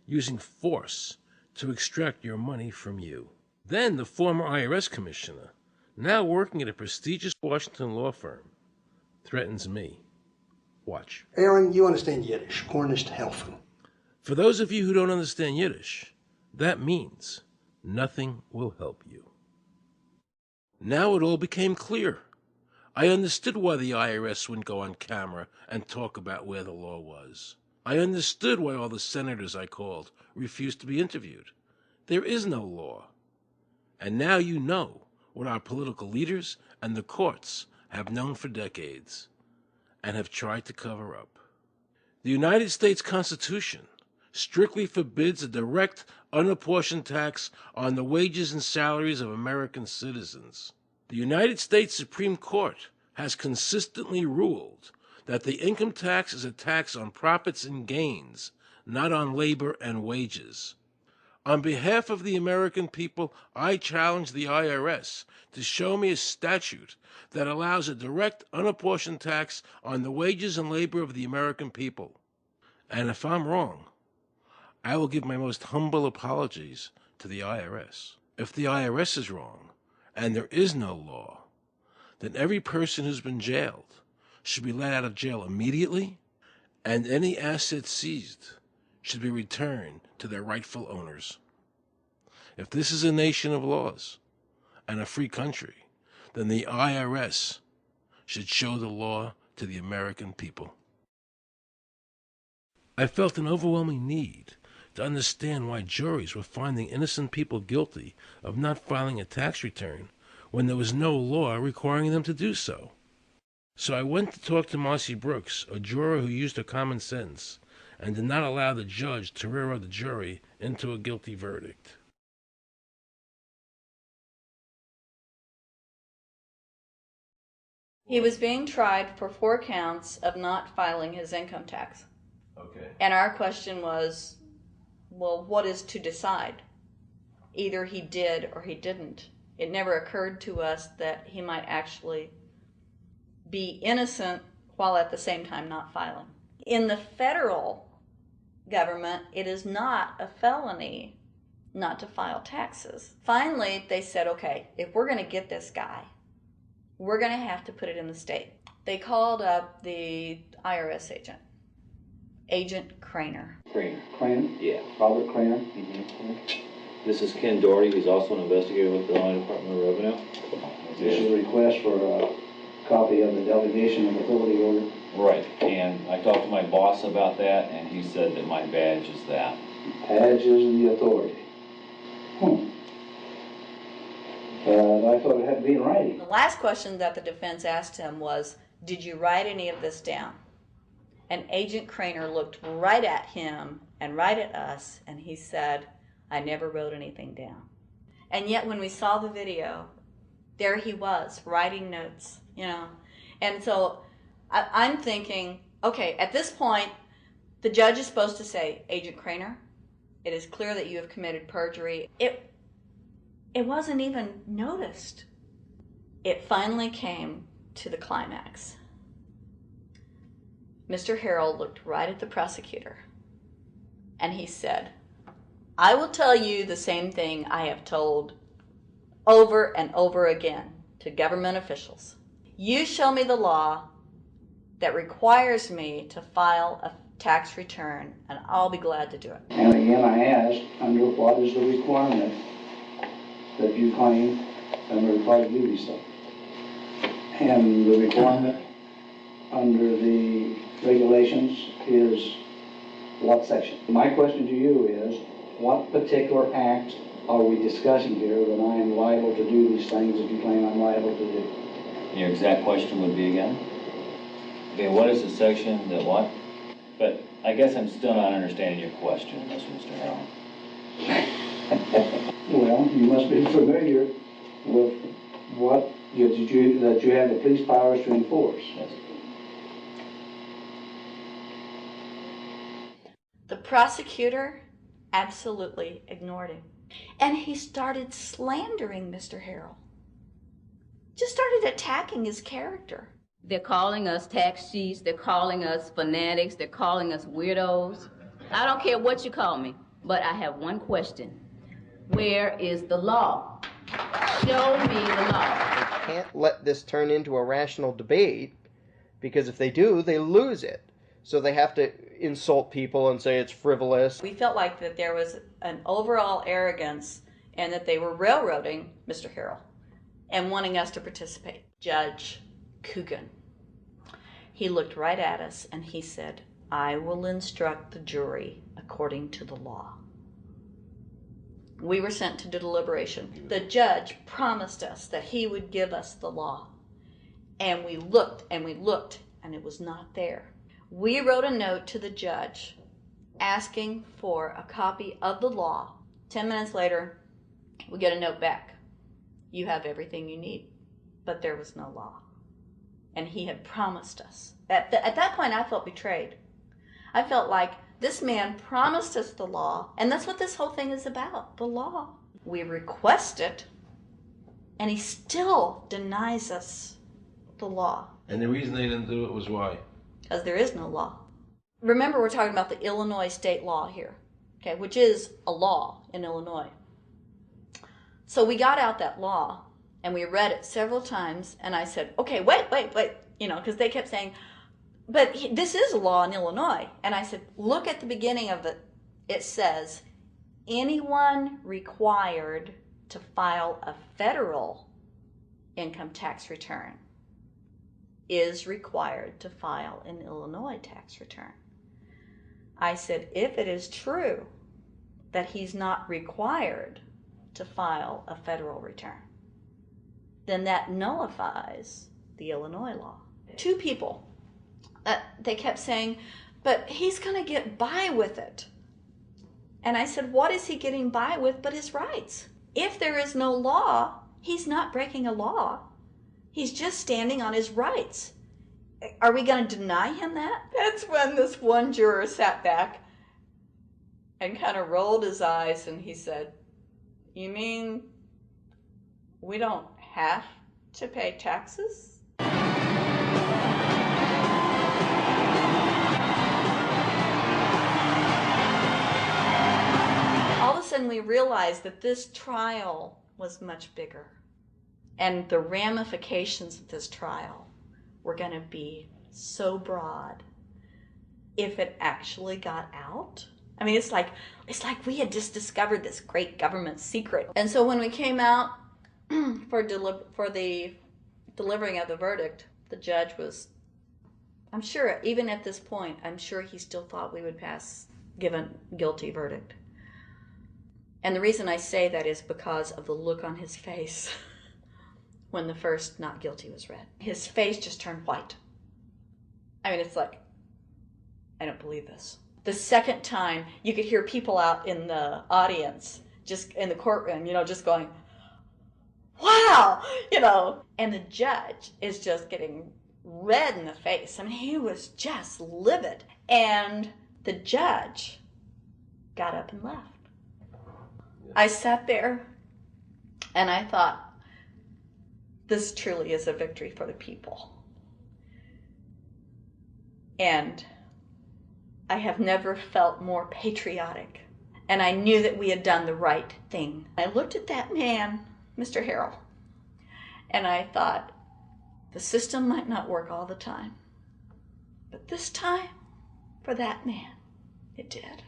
using force to extract your money from you. Then the former IRS commissioner, now working at a prestigious Washington law firm, threatens me. Watch. Aaron, you understand Yiddish. Cornish to helfen. For those of you who don't understand Yiddish, that means nothing will help you. Now it all became clear. I understood why the IRS wouldn't go on camera and talk about where the law was. I understood why all the senators I called refused to be interviewed. There is no law. And now you know what our political leaders and the courts have known for decades and have tried to cover up. The United States Constitution strictly forbids a direct, unapportioned tax on the wages and salaries of American citizens. The United States Supreme Court has consistently ruled that the income tax is a tax on profits and gains, not on labor and wages. On behalf of the American people, I challenge the IRS to show me a statute that allows a direct, unapportioned tax on the wages and labor of the American people. And if I'm wrong, I will give my most humble apologies to the IRS. If the IRS is wrong, and there is no law, then every person who's been jailed should be let out of jail immediately, and any assets seized should be returned to their rightful owners. If this is a nation of laws and a free country, then the IRS should show the law to the American people. I felt an overwhelming need to understand why juries were finding innocent people guilty of not filing a tax return when there was no law requiring them to do so. So I went to talk to Marcy Brooks, a juror who used her common sense and did not allow the judge to railroad the jury into a guilty verdict. He was being tried for 4 counts of not filing his income tax. Okay. And our question was, well, what is to decide? Either he did or he didn't. It never occurred to us that he might actually be innocent while at the same time not filing. In the federal government, it is not a felony not to file taxes. Finally, they said, okay, if we're going to get this guy, we're going to have to put it in the state. They called up the IRS agent, Agent Craner. Craner? Yeah. Robert Craner? Mm-hmm. This is Ken Doherty, who's also an investigator with the Illinois Department of Revenue. This is a request for a copy of the delegation of authority order. Right, and I talked to my boss about that, and he said that my badge is that. Badge is the authority. I thought it had to be in writing. The last question that the defense asked him was, did you write any of this down? And Agent Craner looked right at him and right at us, and he said, "I never wrote anything down." And yet when we saw the video, there he was, writing notes, you know. And so I'm thinking, okay, at this point, the judge is supposed to say, "Agent Craner, it is clear that you have committed perjury." It wasn't even noticed. It finally came to the climax. Mr. Harrell looked right at the prosecutor, and he said, "I will tell you the same thing I have told over and over again to government officials. You show me the law that requires me to file a tax return, and I'll be glad to do it." And again, I ask, under what is the requirement that you claim I'm required to do these things? And the requirement under the regulations is what section? My question to you is, what particular act are we discussing here that I am liable to do these things that you claim I'm liable to do? Your exact question would be again? Okay, what is the section that what? But I guess I'm still not understanding your question, Mr. Harrell. Well, you must be familiar with what that you have the police powers to enforce. Yes. The prosecutor absolutely ignored him. And he started slandering Mr. Harrell. Just started attacking his character. They're calling us tax cheats, they're calling us fanatics, they're calling us weirdos. I don't care what you call me, but I have one question. Where is the law? Show me the law. They can't let this turn into a rational debate, because if they do, they lose it. So they have to insult people and say it's frivolous. We felt like that there was an overall arrogance and that they were railroading Mr. Harrell and wanting us to participate. Judge Coogan, he looked right at us and he said, "I will instruct the jury according to the law." We were sent to deliberation. The judge promised us that he would give us the law. And we looked and we looked and it was not there. We wrote a note to the judge asking for a copy of the law. 10 minutes later, we get a note back. "You have everything you need." But there was no law. And he had promised us. At that point, I felt betrayed. I felt like this man promised us the law, and that's what this whole thing is about, the law. We request it, and he still denies us the law. And the reason they didn't do it was why? Because there is no law. Remember, we're talking about the Illinois state law here, okay, which is a law in Illinois. So we got out that law, and we read it several times, and I said, "Okay, wait, you know, because they kept saying, but this is a law in Illinois." And I said, "Look at the beginning of it. It says, anyone required to file a federal income tax return is required to file an Illinois tax return." I said, if it is true that he's not required to file a federal return, then that nullifies the Illinois law. Two people, they kept saying, "But he's going to get by with it." And I said, what is he getting by with but his rights? If there is no law, he's not breaking a law. He's just standing on his rights. Are we going to deny him that? That's when this one juror sat back and kind of rolled his eyes and he said, "You mean we don't have to pay taxes?" All of a sudden we realized that this trial was much bigger. And the ramifications of this trial were going to be so broad if it actually got out. I mean, it's like we had just discovered this great government secret. And so when we came out for the delivering of the verdict, the judge was, I'm sure, even at this point, I'm sure he still thought we would give a guilty verdict. And the reason I say that is because of the look on his face when the first not guilty was read. His face just turned white. I mean, it's like, I don't believe this. The second time, you could hear people out in the audience, just in the courtroom, just going, wow, and the judge is just getting red in the face. I mean, he was just livid. And the judge got up and left. I sat there and I thought, this truly is a victory for the people. And I have never felt more patriotic. And I knew that we had done the right thing. I looked at that man, Mr. Harrell, and I thought, the system might not work all the time, but this time, for that man, it did.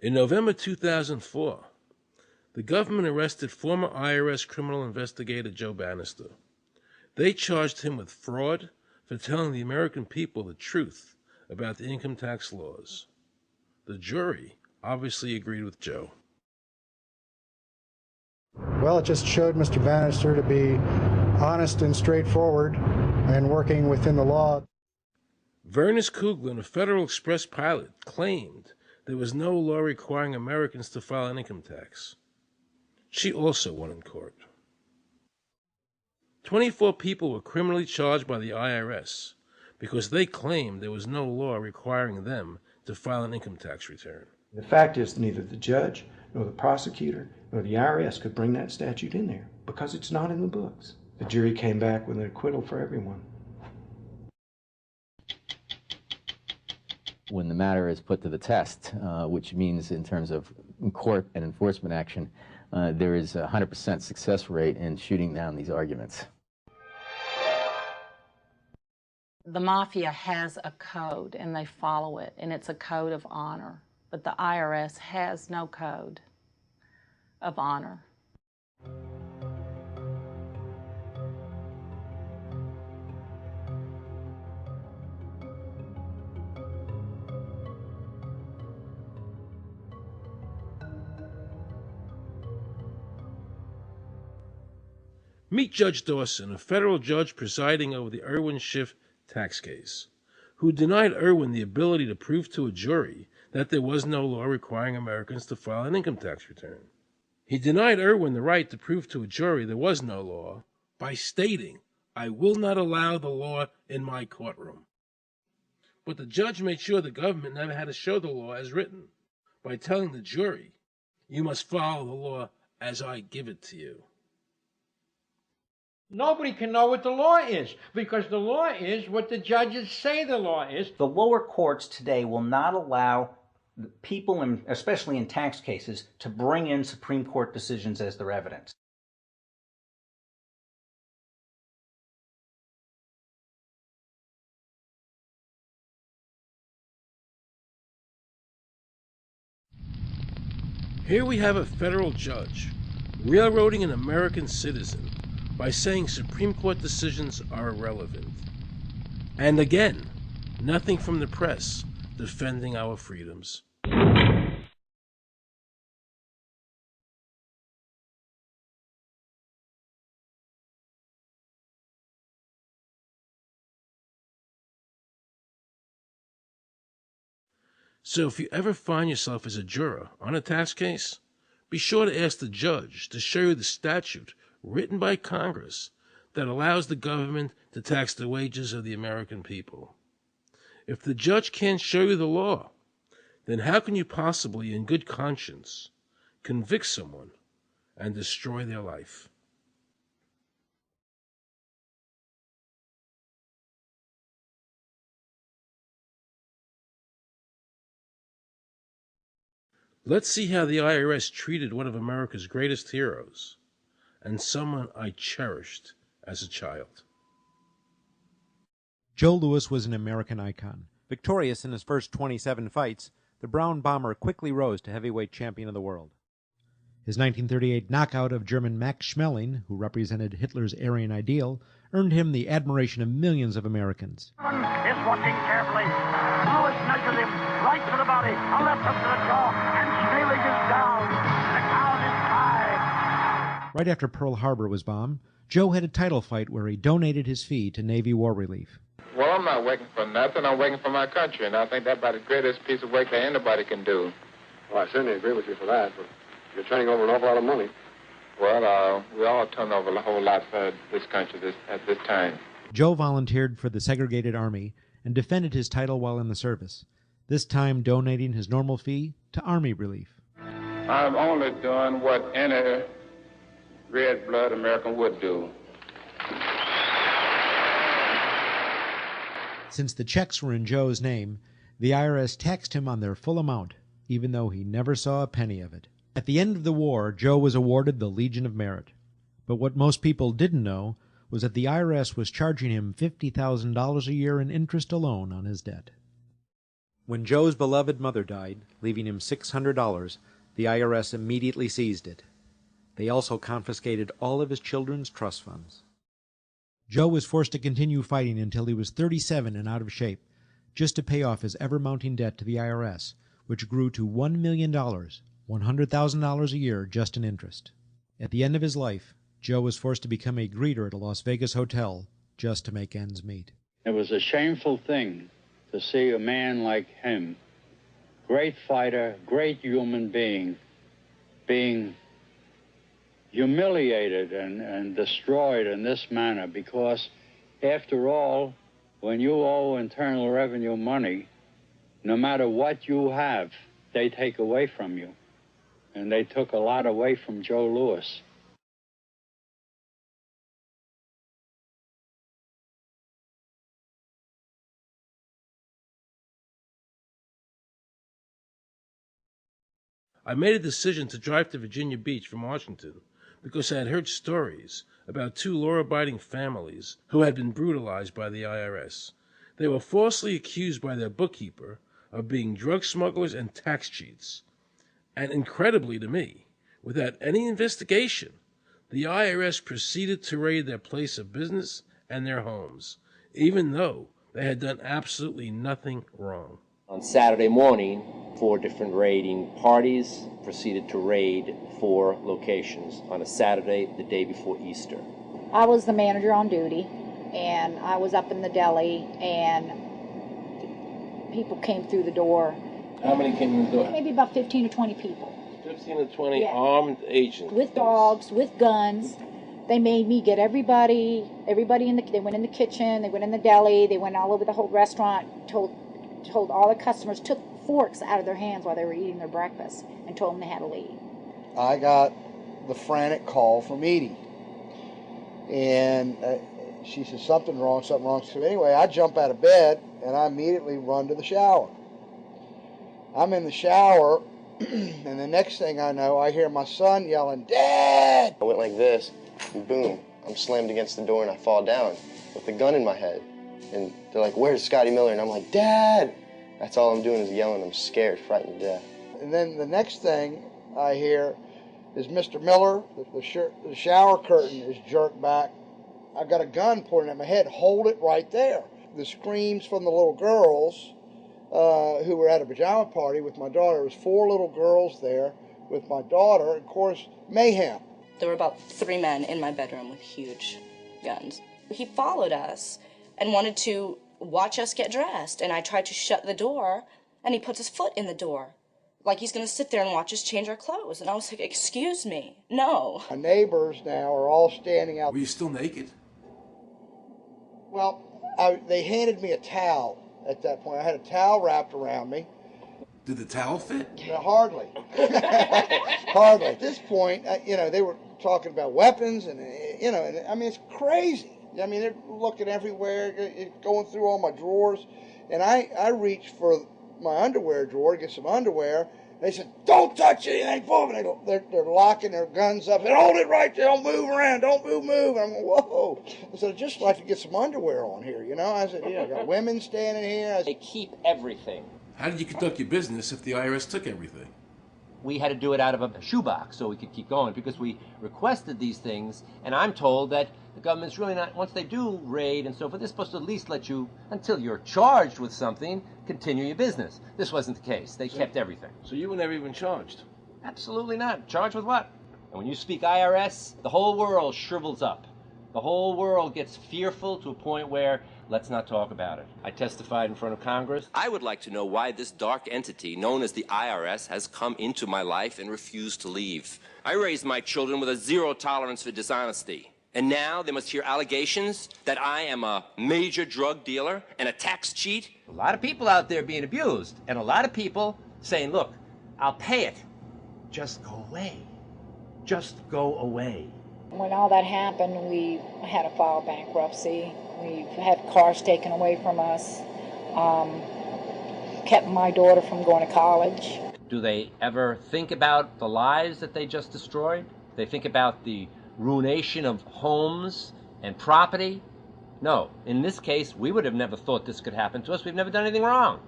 In November 2004, the government arrested former IRS criminal investigator Joe Bannister. They charged him with fraud for telling the American people the truth about the income tax laws. The jury obviously agreed with Joe. Well, it just showed Mr. Bannister to be honest and straightforward and working within the law. Vernice Kuglin, a Federal Express pilot, claimed there was no law requiring Americans to file an income tax. She also won in court. 24 people were criminally charged by the IRS because they claimed there was no law requiring them to file an income tax return. The fact is, neither the judge nor the prosecutor nor the IRS could bring that statute in there because it's not in the books. The jury came back with an acquittal for everyone. When the matter is put to the test, which means in terms of court and enforcement action, there is a 100% success rate in shooting down these arguments. The mafia has a code and they follow it, and it's a code of honor. But the IRS has no code of honor. Meet Judge Dawson, a federal judge presiding over the Irwin Schiff tax case, who denied Irwin the ability to prove to a jury that there was no law requiring Americans to file an income tax return. He denied Irwin the right to prove to a jury there was no law by stating, "I will not allow the law in my courtroom." But the judge made sure the government never had to show the law as written by telling the jury, "You must follow the law as I give it to you." Nobody can know what the law is because the law is what the judges say the law is. The lower courts today will not allow people, especially in tax cases, to bring in Supreme Court decisions as their evidence. Here we have a federal judge railroading an American citizen by saying Supreme Court decisions are irrelevant. And again, nothing from the press defending our freedoms. So if you ever find yourself as a juror on a tax case, be sure to ask the judge to show you the statute written by Congress that allows the government to tax the wages of the American people. If the judge can't show you the law, then how can you possibly, in good conscience, convict someone and destroy their life? Let's see how the IRS treated one of America's greatest heroes, and someone I cherished as a child. Joe Louis was an American icon. Victorious in his first 27 fights, the Brown Bomber quickly rose to heavyweight champion of the world. His 1938 knockout of German Max Schmeling, who represented Hitler's Aryan ideal, earned him the admiration of millions of Americans. Is watching carefully. Louis nudges him right to the body, a left hook to the jaw, and Schmeling is down. The count is 5. Right after Pearl Harbor was bombed, Joe had a title fight where he donated his fee to Navy War Relief. Well, I'm not working for nothing. I'm working for my country, and I think that's about the greatest piece of work that anybody can do. Well, I certainly agree with you for that, but you're turning over an awful lot of money. Well, we all turn over a whole lot for this country at this time. Joe volunteered for the segregated army and defended his title while in the service, this time donating his normal fee to Army relief. I'm only doing what any red-blood American would do. Since the checks were in Joe's name, the IRS taxed him on their full amount, even though he never saw a penny of it. At the end of the war, Joe was awarded the Legion of Merit. But what most people didn't know was that the IRS was charging him $50,000 a year in interest alone on his debt. When Joe's beloved mother died, leaving him $600, the IRS immediately seized it. They also confiscated all of his children's trust funds. Joe was forced to continue fighting until he was 37 and out of shape, just to pay off his ever-mounting debt to the IRS, which grew to $1 million, $100,000 a year just in interest. At the end of his life, Joe was forced to become a greeter at a Las Vegas hotel just to make ends meet. It was a shameful thing to see a man like him, great fighter, great human being humiliated and destroyed in this manner, because after all, when you owe Internal Revenue money, no matter what you have, they take away from you. And they took a lot away from Joe Louis. I made a decision to drive to Virginia Beach from Washington because I had heard stories about two law-abiding families who had been brutalized by the IRS. They were falsely accused by their bookkeeper of being drug smugglers and tax cheats. And incredibly to me, without any investigation, the IRS proceeded to raid their place of business and their homes, even though they had done absolutely nothing wrong. On Saturday morning, 4 different raiding parties proceeded to raid 4 locations on a Saturday, the day before Easter. I was the manager on duty, and I was up in the deli, and people came through the door. How many came in the door? Maybe about 15 or 20 people. 15 to 20 Yeah. armed agents. With dogs, with guns. They made me get everybody they went in the kitchen, they went in the deli, they went all over the whole restaurant, told all the customers, took forks out of their hands while they were eating their breakfast, and told them they had to leave. I got the frantic call from Edie, and she said, something wrong. So anyway, I jump out of bed, and I immediately run to the shower. I'm in the shower, and the next thing I know, I hear my son yelling, "Dad!" I went like this, and boom, I'm slammed against the door, and I fall down with the gun in my head. And they're like, "Where's Scotty Miller?" And I'm like, "Dad!" That's all I'm doing is yelling. I'm scared, frightened to death. And then the next thing I hear is Mr. Miller, the shower curtain is jerked back. I've got a gun pointing at my head. Hold it right there. The screams from the little girls who were at a pajama party with my daughter. There was 4 little girls there with my daughter. Of course, mayhem. There were about 3 men in my bedroom with huge guns. He followed us and wanted to watch us get dressed, and I tried to shut the door, and he puts his foot in the door, like he's going to sit there and watch us change our clothes. And I was like, excuse me, no. My neighbors now are all standing out. Were you still naked? Well, they handed me a towel at that point. I had a towel wrapped around me. Did the towel fit? No, hardly. Hardly. At this point, they were talking about weapons, and, I mean, it's crazy. I mean, they're looking everywhere, going through all my drawers. And I reached for my underwear drawer to get some underwear. They said, "Don't touch anything." Boom. They're locking their guns up. They said, "Hold it right there. Don't move around. Don't move." And I'm going, whoa. I said, "I'd just like to get some underwear on here, I said, I got women standing here. They keep everything. How did you conduct your business if the IRS took everything? We had to do it out of a shoebox so we could keep going because we requested these things, and I'm told that the government's really not, once they do raid and so forth, they're supposed to at least let you, until you're charged with something, continue your business. This wasn't the case. They kept everything. So you were never even charged? Absolutely not. Charged with what? And when you speak IRS, the whole world shrivels up. The The whole world gets fearful to a point where let's not talk about it. I testified in front of Congress. I would like to know why this dark entity known as the IRS has come into my life and refused to leave. I raised my children with a zero tolerance for dishonesty. And now they must hear allegations that I am a major drug dealer and a tax cheat? A lot of people out there being abused, and a lot of people saying, look, I'll pay it. Just go away. Just go away. When all that happened, we had to file bankruptcy. We had cars taken away from us, kept my daughter from going to college. Do they ever think about the lives that they just destroyed? They think about the ruination of homes and property? No. In this case, we would have never thought this could happen to us. We've never done anything wrong.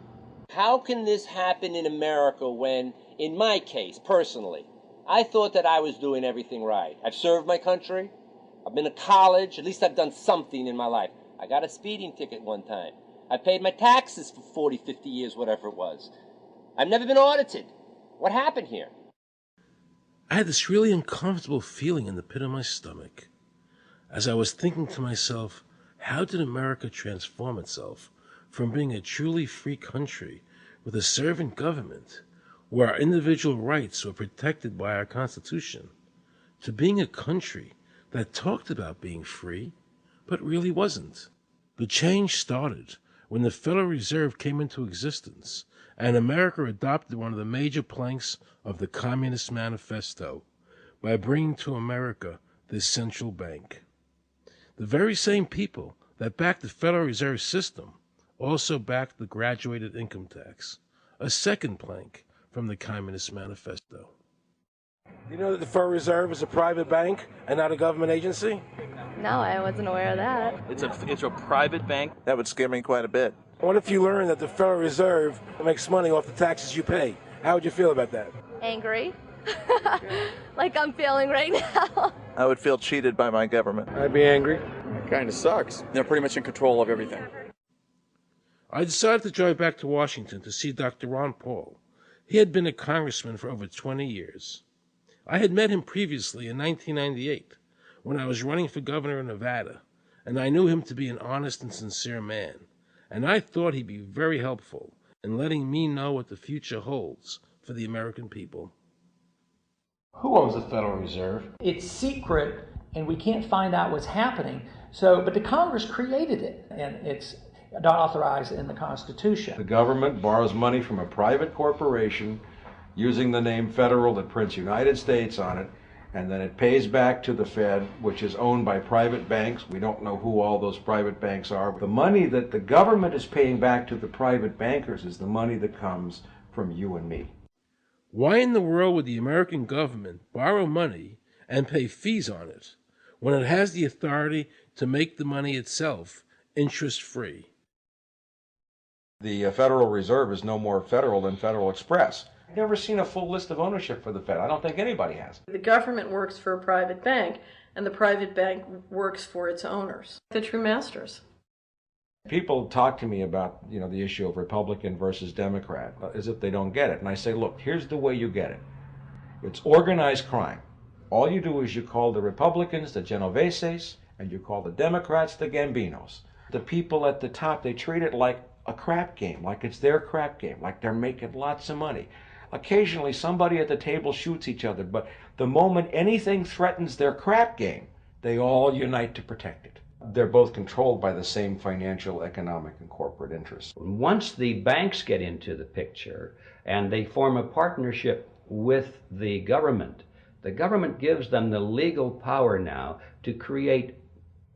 How can this happen in America when, in my case, personally, I thought that I was doing everything right? I've served my country. I've been to college. At least I've done something in my life. I got a speeding ticket one time. I paid my taxes for 40, 50 years, whatever it was. I've never been audited. What happened here? I had this really uncomfortable feeling in the pit of my stomach as I was thinking to myself, how did America transform itself from being a truly free country with a servant government where our individual rights were protected by our Constitution to being a country that talked about being free but really wasn't? The change started when the Federal Reserve came into existence and America adopted one of the major planks of the Communist Manifesto by bringing to America this central bank. The very same people that backed the Federal Reserve System also backed the graduated income tax, a second plank from the Communist Manifesto. Do you know that the Federal Reserve is a private bank and not a government agency? No, I wasn't aware of that. It's a private bank? That would scare me quite a bit. What if you learned that the Federal Reserve makes money off the taxes you pay? How would you feel about that? Angry. Like I'm feeling right now. I would feel cheated by my government. I'd be angry. It kind of sucks. They're pretty much in control of everything. I decided to drive back to Washington to see Dr. Ron Paul. He had been a congressman for over 20 years. I had met him previously in 1998 when I was running for governor of Nevada, and I knew him to be an honest and sincere man, and I thought he'd be very helpful in letting me know what the future holds for the American people. Who owns the Federal Reserve? It's secret, and we can't find out what's happening. But the Congress created it, and it's not authorized in the Constitution. The government borrows money from a private corporation using the name Federal that prints United States on it, and then it pays back to the Fed, which is owned by private banks. We don't know who all those private banks are. The money that the government is paying back to the private bankers is the money that comes from you and me. Why in the world would the American government borrow money and pay fees on it when it has the authority to make the money itself interest-free? The Federal Reserve is no more federal than Federal Express. I've never seen a full list of ownership for the Fed. I don't think anybody has. The government works for a private bank, and the private bank works for its owners, the true masters. People talk to me about, the issue of Republican versus Democrat, as if they don't get it. And I say, look, here's the way you get it. It's organized crime. All you do is you call the Republicans the Genoveses, and you call the Democrats the Gambinos. The people at the top, they treat it like a crap game, like it's their crap game, like they're making lots of money. Occasionally, somebody at the table shoots each other, but the moment anything threatens their crap game, they all unite to protect it. They're both controlled by the same financial, economic, and corporate interests. Once the banks get into the picture and they form a partnership with the government gives them the legal power now to create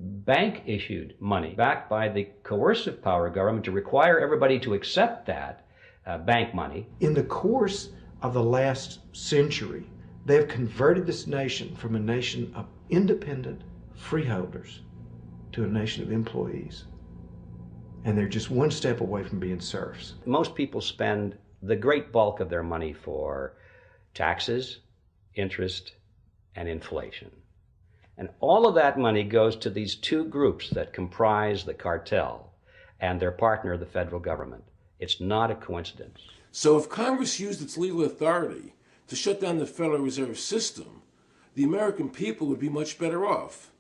bank-issued money backed by the coercive power of government to require everybody to accept that bank money. In the course of the last century, they have converted this nation from a nation of independent freeholders to a nation of employees. And they're just one step away from being serfs. Most people spend the great bulk of their money for taxes, interest, and inflation. And all of that money goes to these two groups that comprise the cartel and their partner, the federal government. It's not a coincidence. So if Congress used its legal authority to shut down the Federal Reserve System, the American people would be much better off.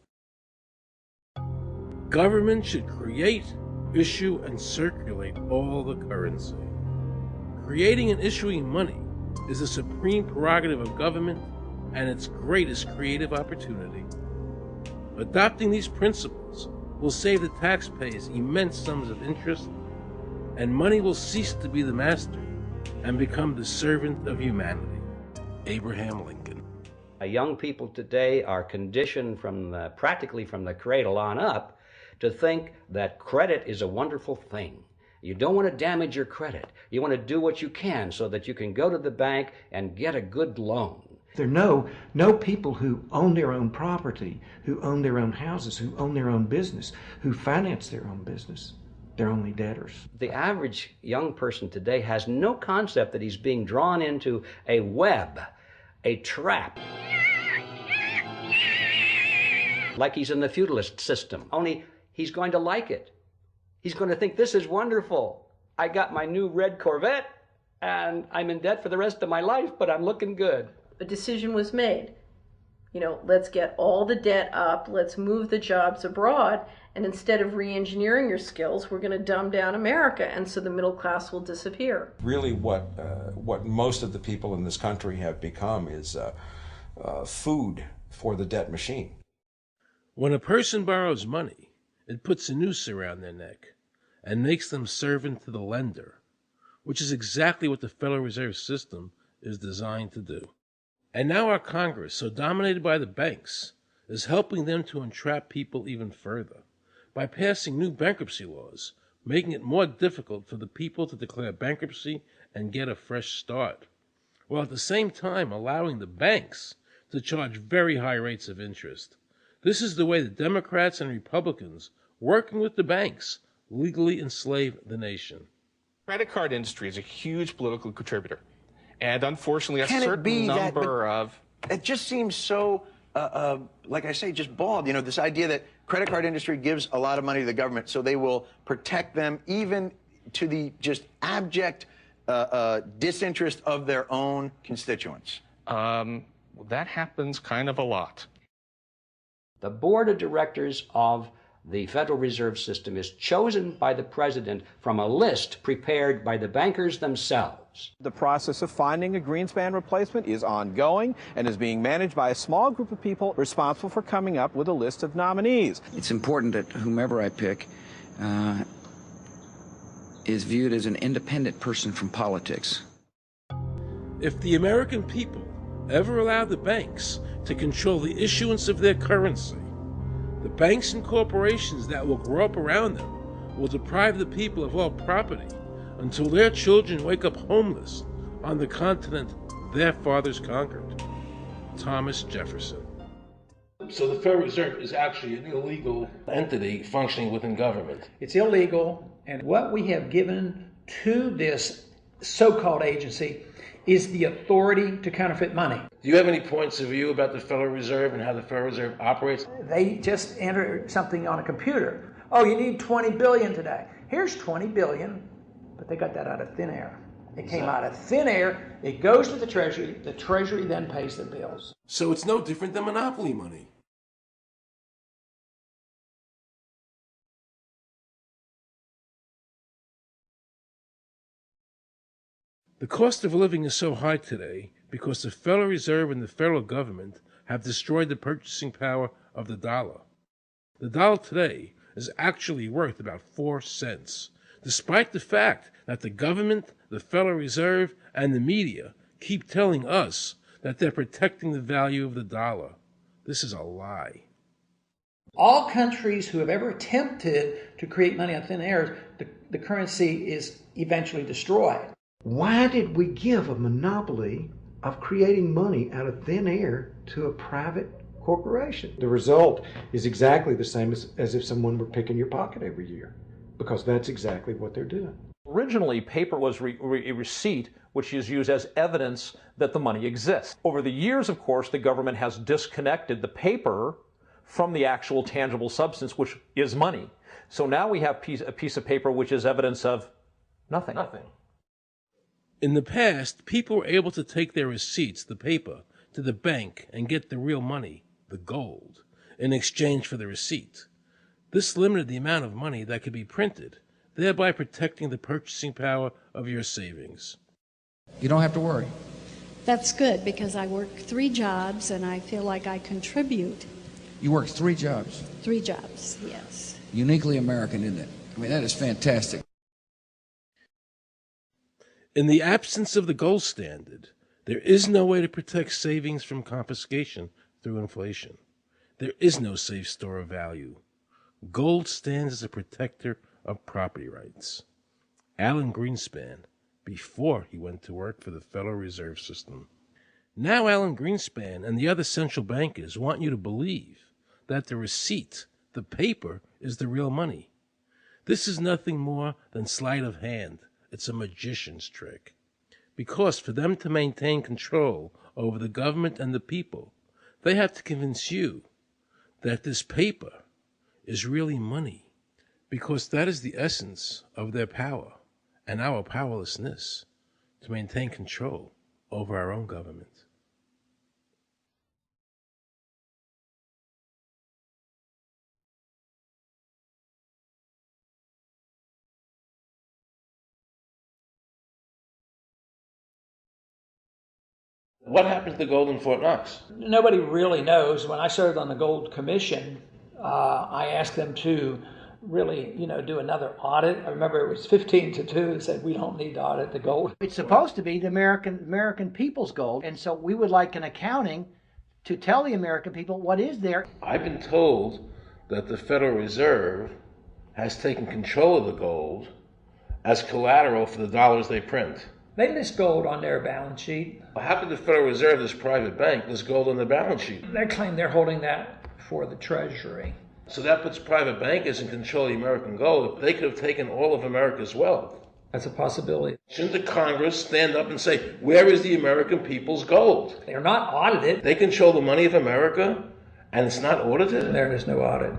government should create, issue, and circulate all the currency. Creating and issuing money is the supreme prerogative of government and its greatest creative opportunity. Adopting these principles will save the taxpayers immense sums of interest, and money will cease to be the master and become the servant of humanity. Abraham Lincoln. Young people today are conditioned practically from the cradle on up to think that credit is a wonderful thing. You don't want to damage your credit. You want to do what you can so that you can go to the bank and get a good loan. There are no people who own their own property, who own their own houses, who own their own business, who finance their own business. They're only debtors. The average young person today has no concept that he's being drawn into a web, a trap. Like he's in the feudalist system, only he's going to like it. He's going to think, this is wonderful. I got my new red Corvette, and I'm in debt for the rest of my life, but I'm looking good. A decision was made. Let's get all the debt up, let's move the jobs abroad, and instead of re-engineering your skills, we're going to dumb down America, and so the middle class will disappear. Really what most of the people in this country have become is food for the debt machine. When a person borrows money, it puts a noose around their neck and makes them servant to the lender, which is exactly what the Federal Reserve System is designed to do. And now our Congress, so dominated by the banks, is helping them to entrap people even further by passing new bankruptcy laws, making it more difficult for the people to declare bankruptcy and get a fresh start, while at the same time allowing the banks to charge very high rates of interest. This is the way the Democrats and Republicans, working with the banks, legally enslave the nation. Credit card industry is a huge political contributor. And unfortunately, a certain number of... It just seems so, like I say, just bald. This idea that credit card industry gives a lot of money to the government so they will protect them even to the just abject disinterest of their own constituents. That happens kind of a lot. The board of directors of the Federal Reserve System is chosen by the president from a list prepared by the bankers themselves. The process of finding a Greenspan replacement is ongoing and is being managed by a small group of people responsible for coming up with a list of nominees. It's important that whomever I pick is viewed as an independent person from politics. If the American people ever allow the banks to control the issuance of their currency, the banks and corporations that will grow up around them will deprive the people of all property until their children wake up homeless on the continent their fathers conquered. Thomas Jefferson. So the Federal Reserve is actually an illegal entity functioning within government. It's illegal, and what we have given to this so-called agency is the authority to counterfeit money. Do you have any points of view about the Federal Reserve and how the Federal Reserve operates? They just enter something on a computer. Oh, you need 20 billion today. Here's 20 billion, but they got that out of thin air. It came out of thin air, it goes to the Treasury then pays the bills. So it's no different than monopoly money. The cost of living is so high today because the Federal Reserve and the federal government have destroyed the purchasing power of the dollar. The dollar today is actually worth about 4 cents, despite the fact that the government, the Federal Reserve, and the media keep telling us that they're protecting the value of the dollar. This is a lie. All countries who have ever attempted to create money on thin air, the currency is eventually destroyed. Why did we give a monopoly of creating money out of thin air to a private corporation? The result is exactly the same as if someone were picking your pocket every year, because that's exactly what they're doing. Originally, paper was a receipt which is used as evidence that the money exists. Over the years, of course, the government has disconnected the paper from the actual tangible substance, which is money. So now we have a piece of paper which is evidence of nothing. In the past, people were able to take their receipts, the paper, to the bank and get the real money, the gold, in exchange for the receipt. This limited the amount of money that could be printed, thereby protecting the purchasing power of your savings. You don't have to worry. That's good because I work 3 jobs and I feel like I contribute. You work 3 jobs? 3 jobs, yes. Uniquely American, isn't it? I mean, that is fantastic. In the absence of the gold standard, there is no way to protect savings from confiscation through inflation. There is no safe store of value. Gold stands as a protector of property rights. Alan Greenspan, before he went to work for the Federal Reserve System. Now Alan Greenspan and the other central bankers want you to believe that the receipt, the paper, is the real money. This is nothing more than sleight of hand. It's a magician's trick. Because for them to maintain control over the government and the people, they have to convince you that this paper is really money. Because that is the essence of their power and our powerlessness to maintain control over our own government. What happened to the gold in Fort Knox? Nobody really knows. When I served on the Gold Commission, I asked them to really, do another audit. I remember it was 15-2. They said, we don't need to audit the gold. It's supposed to be the American people's gold, and so we would like an accounting to tell the American people what is there. I've been told that the Federal Reserve has taken control of the gold as collateral for the dollars they print. They list gold on their balance sheet. How could the Federal Reserve, this private bank, list gold on their balance sheet? They claim they're holding that for the Treasury. So that puts private bankers in control of the American gold. They could have taken all of America's wealth. That's a possibility. Shouldn't the Congress stand up and say, where is the American people's gold? They're not audited. They control the money of America, and it's not audited? There is no audit.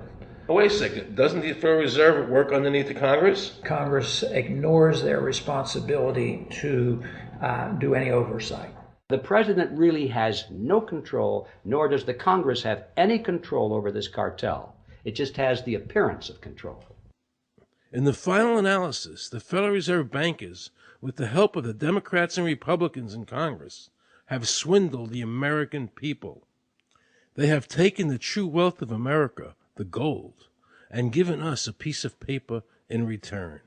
Wait a second. Doesn't the Federal Reserve work underneath the Congress? Congress ignores their responsibility to do any oversight. The president really has no control, nor does the Congress have any control over this cartel. It just has the appearance of control. In the final analysis, the Federal Reserve bankers, with the help of the Democrats and Republicans in Congress, have swindled the American people. They have taken the true wealth of America, the gold, and given us a piece of paper in return.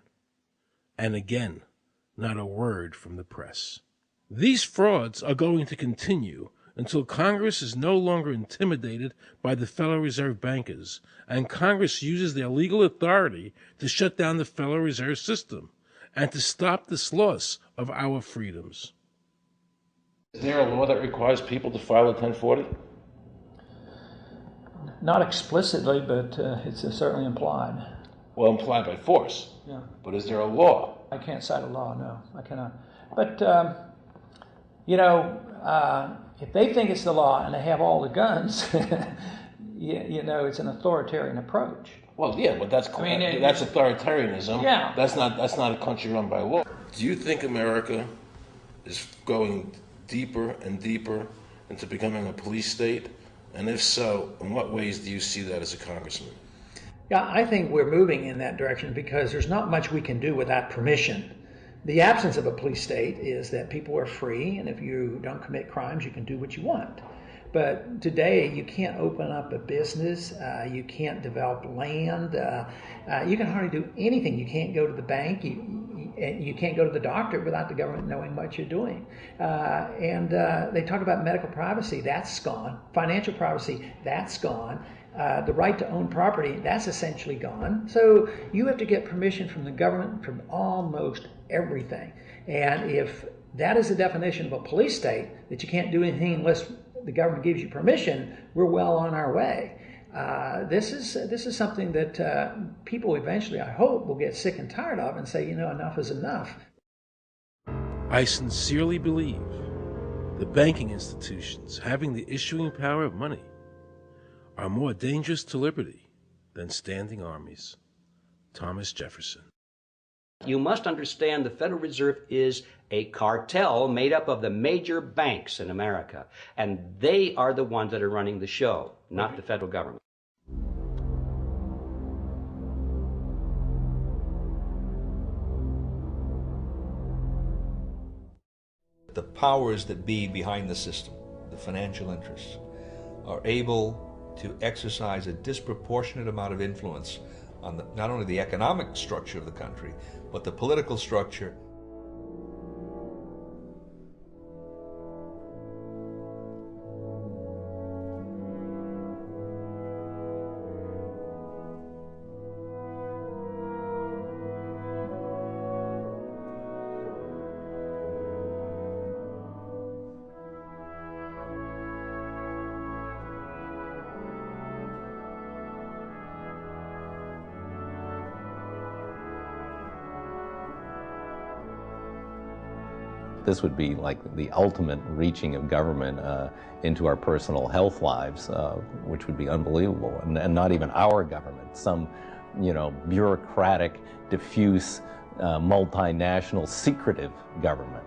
And again, not a word from the press. These frauds are going to continue until Congress is no longer intimidated by the Federal Reserve bankers, and Congress uses their legal authority to shut down the Federal Reserve System and to stop this loss of our freedoms. Is there a law that requires people to file a 1040? Not explicitly, but it's certainly implied. Well, implied by force. Yeah. But is there a law? I can't cite a law, no, I cannot. But, if they think it's the law and they have all the guns, it's an authoritarian approach. Well, yeah, but that's authoritarianism. Yeah. That's not a country run by law. Do you think America is going deeper and deeper into becoming a police state? And if so, in what ways do you see that as a congressman? Yeah, I think we're moving in that direction because there's not much we can do without permission. The absence of a police state is that people are free, and if you don't commit crimes, you can do what you want. But today, you can't open up a business, you can't develop land, you can hardly do anything. You can't go to the bank, you can't go to the doctor without the government knowing what you're doing. And they talk about medical privacy, that's gone. Financial privacy, that's gone. The right to own property, that's essentially gone. So you have to get permission from the government from almost everything. And if that is the definition of a police state, that you can't do anything unless the government gives you permission, we're well on our way. This is something that people eventually, I hope, will get sick and tired of and say, enough is enough. I sincerely believe the banking institutions having the issuing power of money are more dangerous to liberty than standing armies. Thomas Jefferson. You must understand the Federal Reserve is a cartel made up of the major banks in America, and they are the ones that are running the show, not the federal government. the powers that be behind the system, the financial interests, are able to exercise a disproportionate amount of influence on not only the economic structure of the country, but the political structure. This would be like the ultimate reaching of government into our personal health lives, which would be unbelievable. And not even our government, some, bureaucratic, diffuse, multinational, secretive government.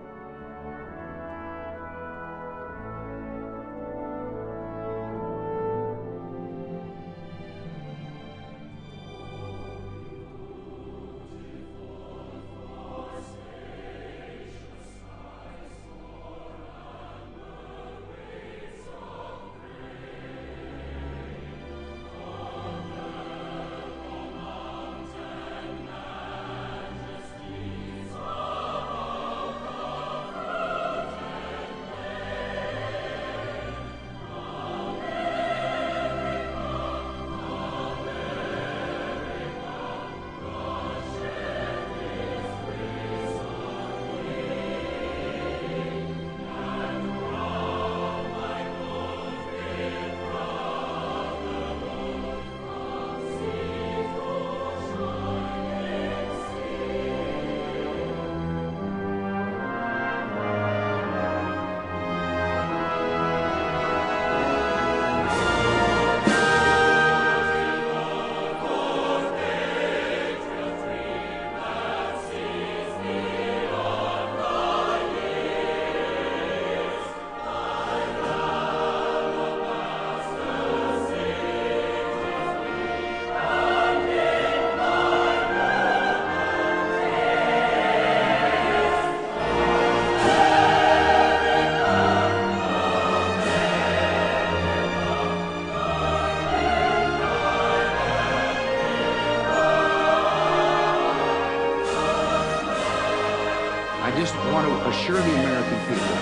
I just want to assure the American people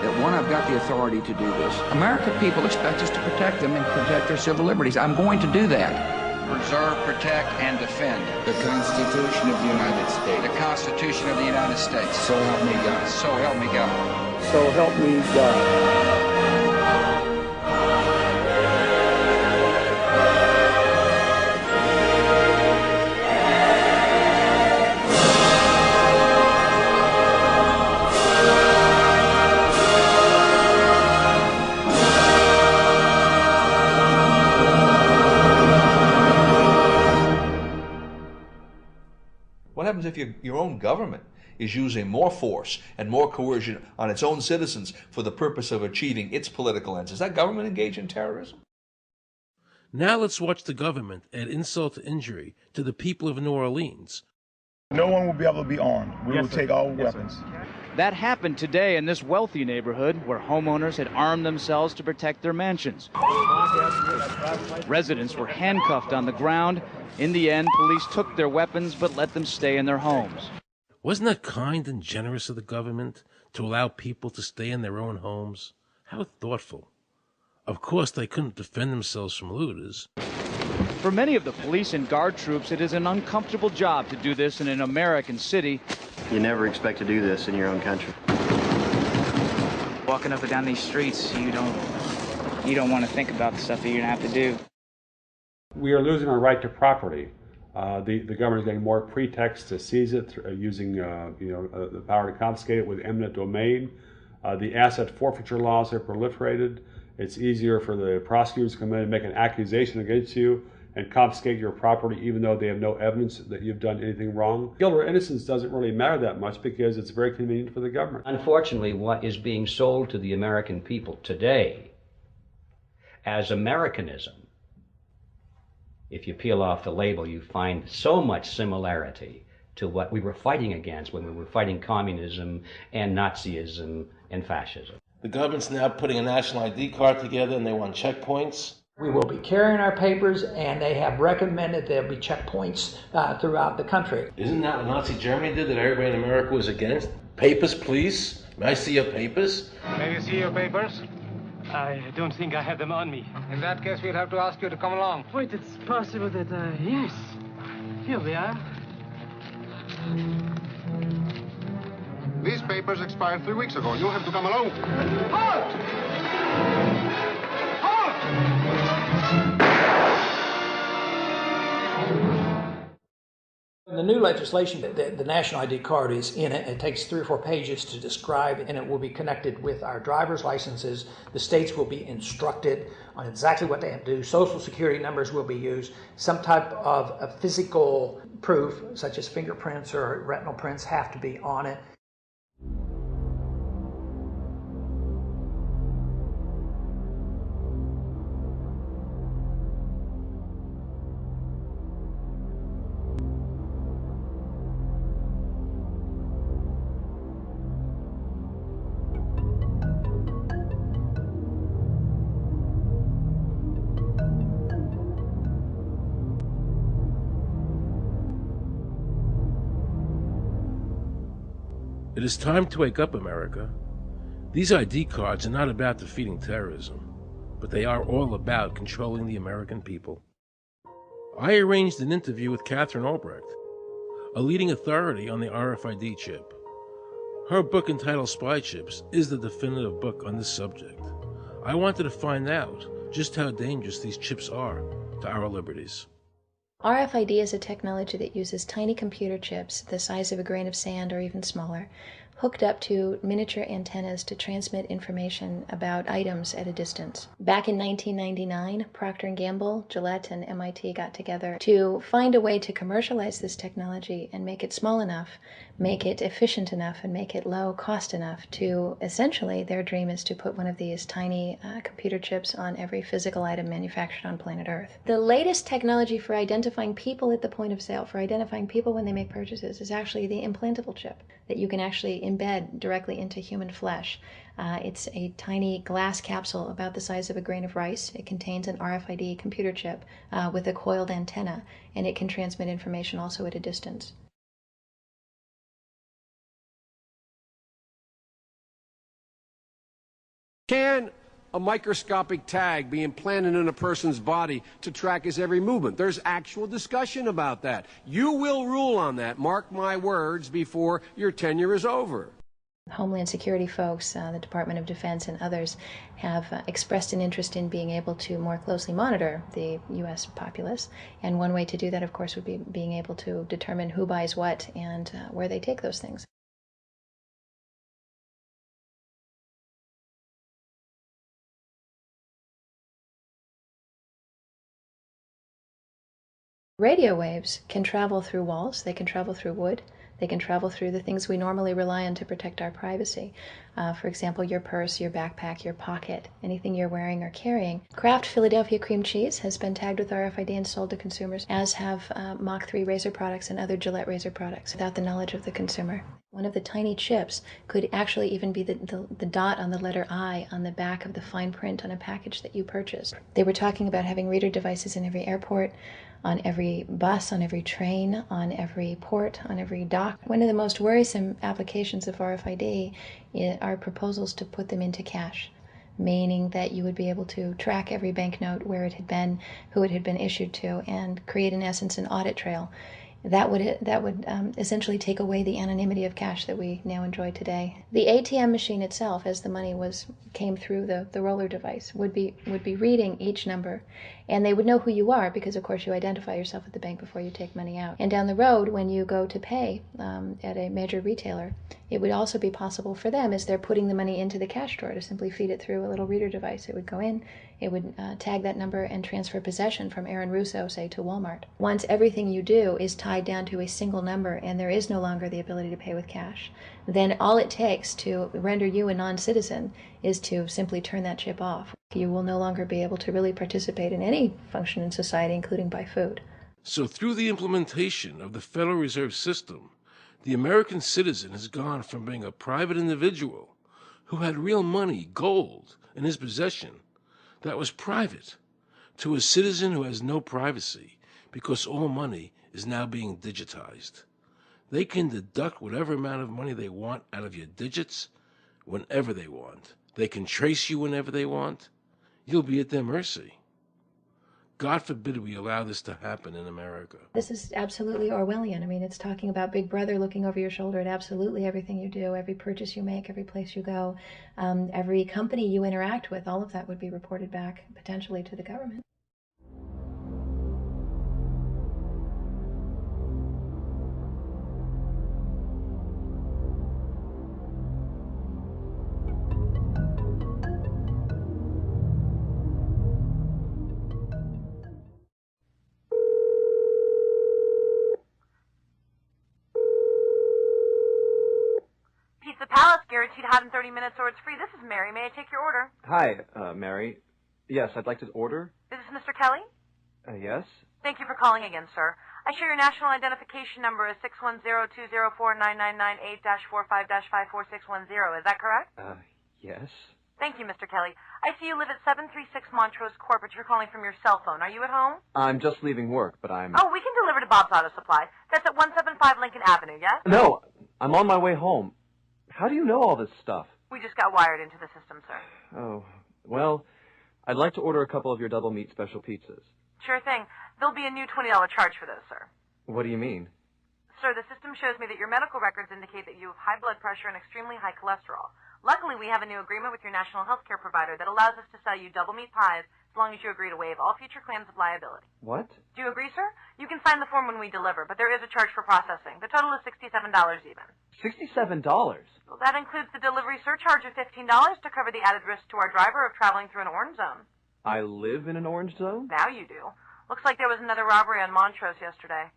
that, one, I've got the authority to do this. American people expect us to protect them and protect their civil liberties. I'm going to do that. Preserve, protect, and defend the Constitution of the United States. The Constitution of the United States. So help me God. So help me God. So help me God. What happens if your own government is using more force and more coercion on its own citizens for the purpose of achieving its political ends? Is that government engaged in terrorism? Now let's watch the government add insult to injury to the people of New Orleans. No one will be able to be armed. We will take all weapons. That happened today in this wealthy neighborhood where homeowners had armed themselves to protect their mansions. Residents were handcuffed on the ground. In the end, police took their weapons but let them stay in their homes. Wasn't that kind and generous of the government to allow people to stay in their own homes? How thoughtful. Of course, they couldn't defend themselves from looters. For many of the police and guard troops, it is an uncomfortable job to do this in an American city. You never expect to do this in your own country. Walking up and down these streets, you don't want to think about the stuff that you're going to have to do. We are losing our right to property. The government is getting more pretexts to seize it, using the power to confiscate it with eminent domain. The asset forfeiture laws have proliferated. It's easier for the prosecutors to come in and make an accusation against you and confiscate your property even though they have no evidence that you've done anything wrong. Guilt or innocence doesn't really matter that much because it's very convenient for the government. Unfortunately, what is being sold to the American people today as Americanism, if you peel off the label, you find so much similarity to what we were fighting against when we were fighting communism and Nazism and fascism. The government's now putting a national ID card together and they want checkpoints. We will be carrying our papers, and they have recommended there'll be checkpoints throughout the country. Isn't that what Nazi Germany did that everybody in America was against? Papers, please. May I see your papers? May we see your papers? I don't think I have them on me. In that case, we'll have to ask you to come along. Wait, it's possible that, yes. Here we are. These papers expired 3 weeks ago. You'll have to come along. Halt! Halt! In the new legislation, the national ID card is in it. It takes 3 or 4 pages to describe, and it will be connected with our driver's licenses. The states will be instructed on exactly what they have to do. Social security numbers will be used. Some type of a physical proof, such as fingerprints or retinal prints, have to be on it. It is time to wake up, America. These ID cards are not about defeating terrorism, but they are all about controlling the American people. I arranged an interview with Catherine Albrecht, a leading authority on the RFID chip. Her book entitled Spy Chips is the definitive book on this subject. I wanted to find out just how dangerous these chips are to our liberties. RFID is a technology that uses tiny computer chips the size of a grain of sand or even smaller, hooked up to miniature antennas to transmit information about items at a distance. Back in 1999, Procter & Gamble, Gillette, and MIT got together to find a way to commercialize this technology and make it small enough, make it efficient enough, and make it low cost enough to, essentially, their dream is to put one of these tiny computer chips on every physical item manufactured on planet Earth. The latest technology for identifying people at the point of sale, for identifying people when they make purchases, is actually the implantable chip that you can actually embed directly into human flesh. It's a tiny glass capsule about the size of a grain of rice. It contains an RFID computer chip with a coiled antenna, and it can transmit information also at a distance. Can a microscopic tag be implanted in a person's body to track his every movement? There's actual discussion about that. You will rule on that, mark my words, before your tenure is over. Homeland Security folks, the Department of Defense, and others have expressed an interest in being able to more closely monitor the U.S. populace. And one way to do that, of course, would be being able to determine who buys what and where they take those things. Radio waves can travel through walls, they can travel through wood, they can travel through the things we normally rely on to protect our privacy. For example, your purse, your backpack, your pocket, anything you're wearing or carrying. Kraft Philadelphia cream cheese has been tagged with RFID and sold to consumers, as have Mach 3 razor products and other Gillette razor products, without the knowledge of the consumer. One of the tiny chips could actually even be the dot on the letter I on the back of the fine print on a package that you purchased. They were talking about having reader devices in every airport, on every bus, on every train, on every port, on every dock. One of the most worrisome applications of RFID are proposals to put them into cash, meaning that you would be able to track every banknote, where it had been, who it had been issued to, and create, in essence, an audit trail. That would essentially take away the anonymity of cash that we now enjoy today. The ATM machine itself, as the money came through the roller device, would be reading each number, and they would know who you are because, of course, you identify yourself at the bank before you take money out. And down the road, when you go to pay at a major retailer, it would also be possible for them, as they're putting the money into the cash drawer, to simply feed it through a little reader device. It would go in, it would tag that number and transfer possession from Aaron Russo, say, to Walmart. Once everything you do is tied down to a single number and there is no longer the ability to pay with cash, then all it takes to render you a non-citizen is to simply turn that chip off. You will no longer be able to really participate in any function in society, including buy food. So through the implementation of the Federal Reserve System, the American citizen has gone from being a private individual who had real money, gold, in his possession that was private, to a citizen who has no privacy because all money is now being digitized. They can deduct whatever amount of money they want out of your digits whenever they want. They can trace you whenever they want. You'll be at their mercy. God forbid we allow this to happen in America. This is absolutely Orwellian. I mean, it's talking about Big Brother looking over your shoulder at absolutely everything you do, every purchase you make, every place you go, every company you interact with. All of that would be reported back potentially to the government. Guaranteed hot in 30 minutes or it's free. This is Mary. May I take your order? Hi, Mary. Yes, I'd like to order. Is this Mr. Kelly? Yes? Thank you for calling again, sir. I show your national identification number is 610-204-999-8-45-54610. Is that correct? Yes. Thank you, Mr. Kelly. I see you live at 736 Montrose Court, but you're calling from your cell phone. Are you at home? I'm just leaving work, but I'm... Oh, we can deliver to Bob's Auto Supply. That's at 175 Lincoln Avenue, yes? No, I'm on my way home. How do you know all this stuff? We just got wired into the system, sir. Oh, well, I'd like to order a couple of your double meat special pizzas. Sure thing. There'll be a new $20 charge for those, sir. What do you mean? Sir, the system shows me that your medical records indicate that you have high blood pressure and extremely high cholesterol. Luckily, we have a new agreement with your national health care provider that allows us to sell you double meat pies as long as you agree to waive all future claims of liability. What? Do you agree, sir? You can sign the form when we deliver, but there is a charge for processing. The total is $67 even. $67? Well, that includes the delivery surcharge of $15 to cover the added risk to our driver of traveling through an orange zone. I live in an orange zone? Now you do. Looks like there was another robbery on Montrose yesterday.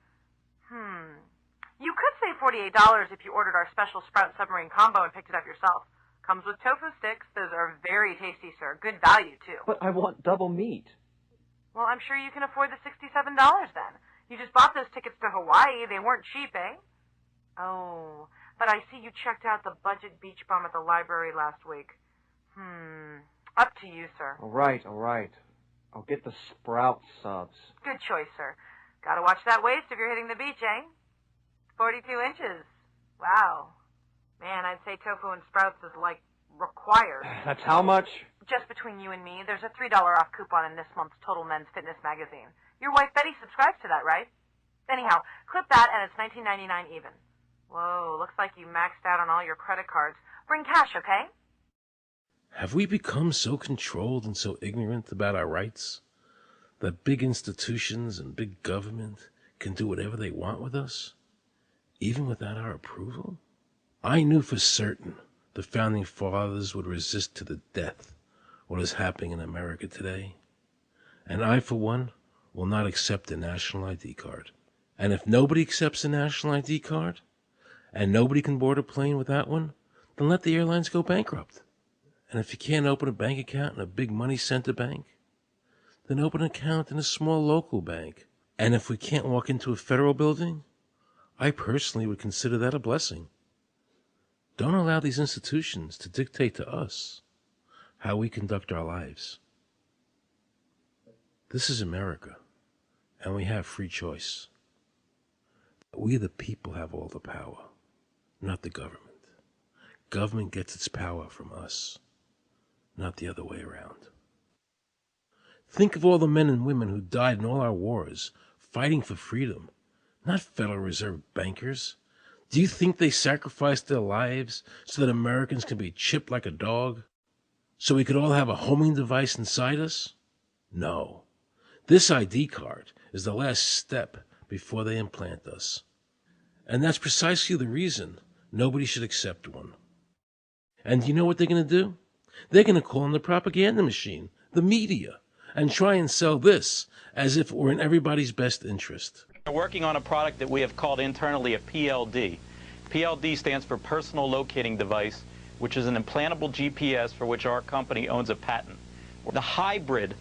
You could save $48 if you ordered our special Sprout Submarine Combo and picked it up yourself. Comes with tofu sticks. Those are very tasty, sir. Good value, too. But I want double meat. Well, I'm sure you can afford the $67 then. You just bought those tickets to Hawaii. They weren't cheap, eh? Oh, but I see you checked out the budget beach bum at the library last week. Up to you, sir. All right. I'll get the Sprout subs. Good choice, sir. Gotta watch that waist if you're hitting the beach, eh? 42 inches. Wow. Man, I'd say tofu and Sprouts is, like, required. That's how much? Just between you and me, there's a $3 off coupon in this month's Total Men's Fitness magazine. Your wife Betty subscribes to that, right? Anyhow, clip that and it's $19.99 even. Whoa, looks like you maxed out on all your credit cards. Bring cash, okay? Have we become so controlled and so ignorant about our rights that big institutions and big government can do whatever they want with us, even without our approval? I knew for certain the Founding Fathers would resist to the death what is happening in America today. And I, for one, will not accept a national ID card. And if nobody accepts a national ID card, and nobody can board a plane without one, then let the airlines go bankrupt. And if you can't open a bank account in a big money center bank, then open an account in a small local bank. And if we can't walk into a federal building, I personally would consider that a blessing. Don't allow these institutions to dictate to us how we conduct our lives. This is America, and we have free choice. We the people have all the power, not the government. Government gets its power from us, not the other way around. Think of all the men and women who died in all our wars, fighting for freedom, not Federal Reserve bankers. Do you think they sacrificed their lives so that Americans can be chipped like a dog? So we could all have a homing device inside us? No. This ID card is the last step before they implant us. And that's precisely the reason nobody should accept one. And do you know what they're going to do? They're going to call in the propaganda machine, the media, and try and sell this as if it were in everybody's best interest. We're working on a product that we have called internally a PLD. PLD stands for Personal Locating Device, which is an implantable GPS for which our company owns a patent. The hybrid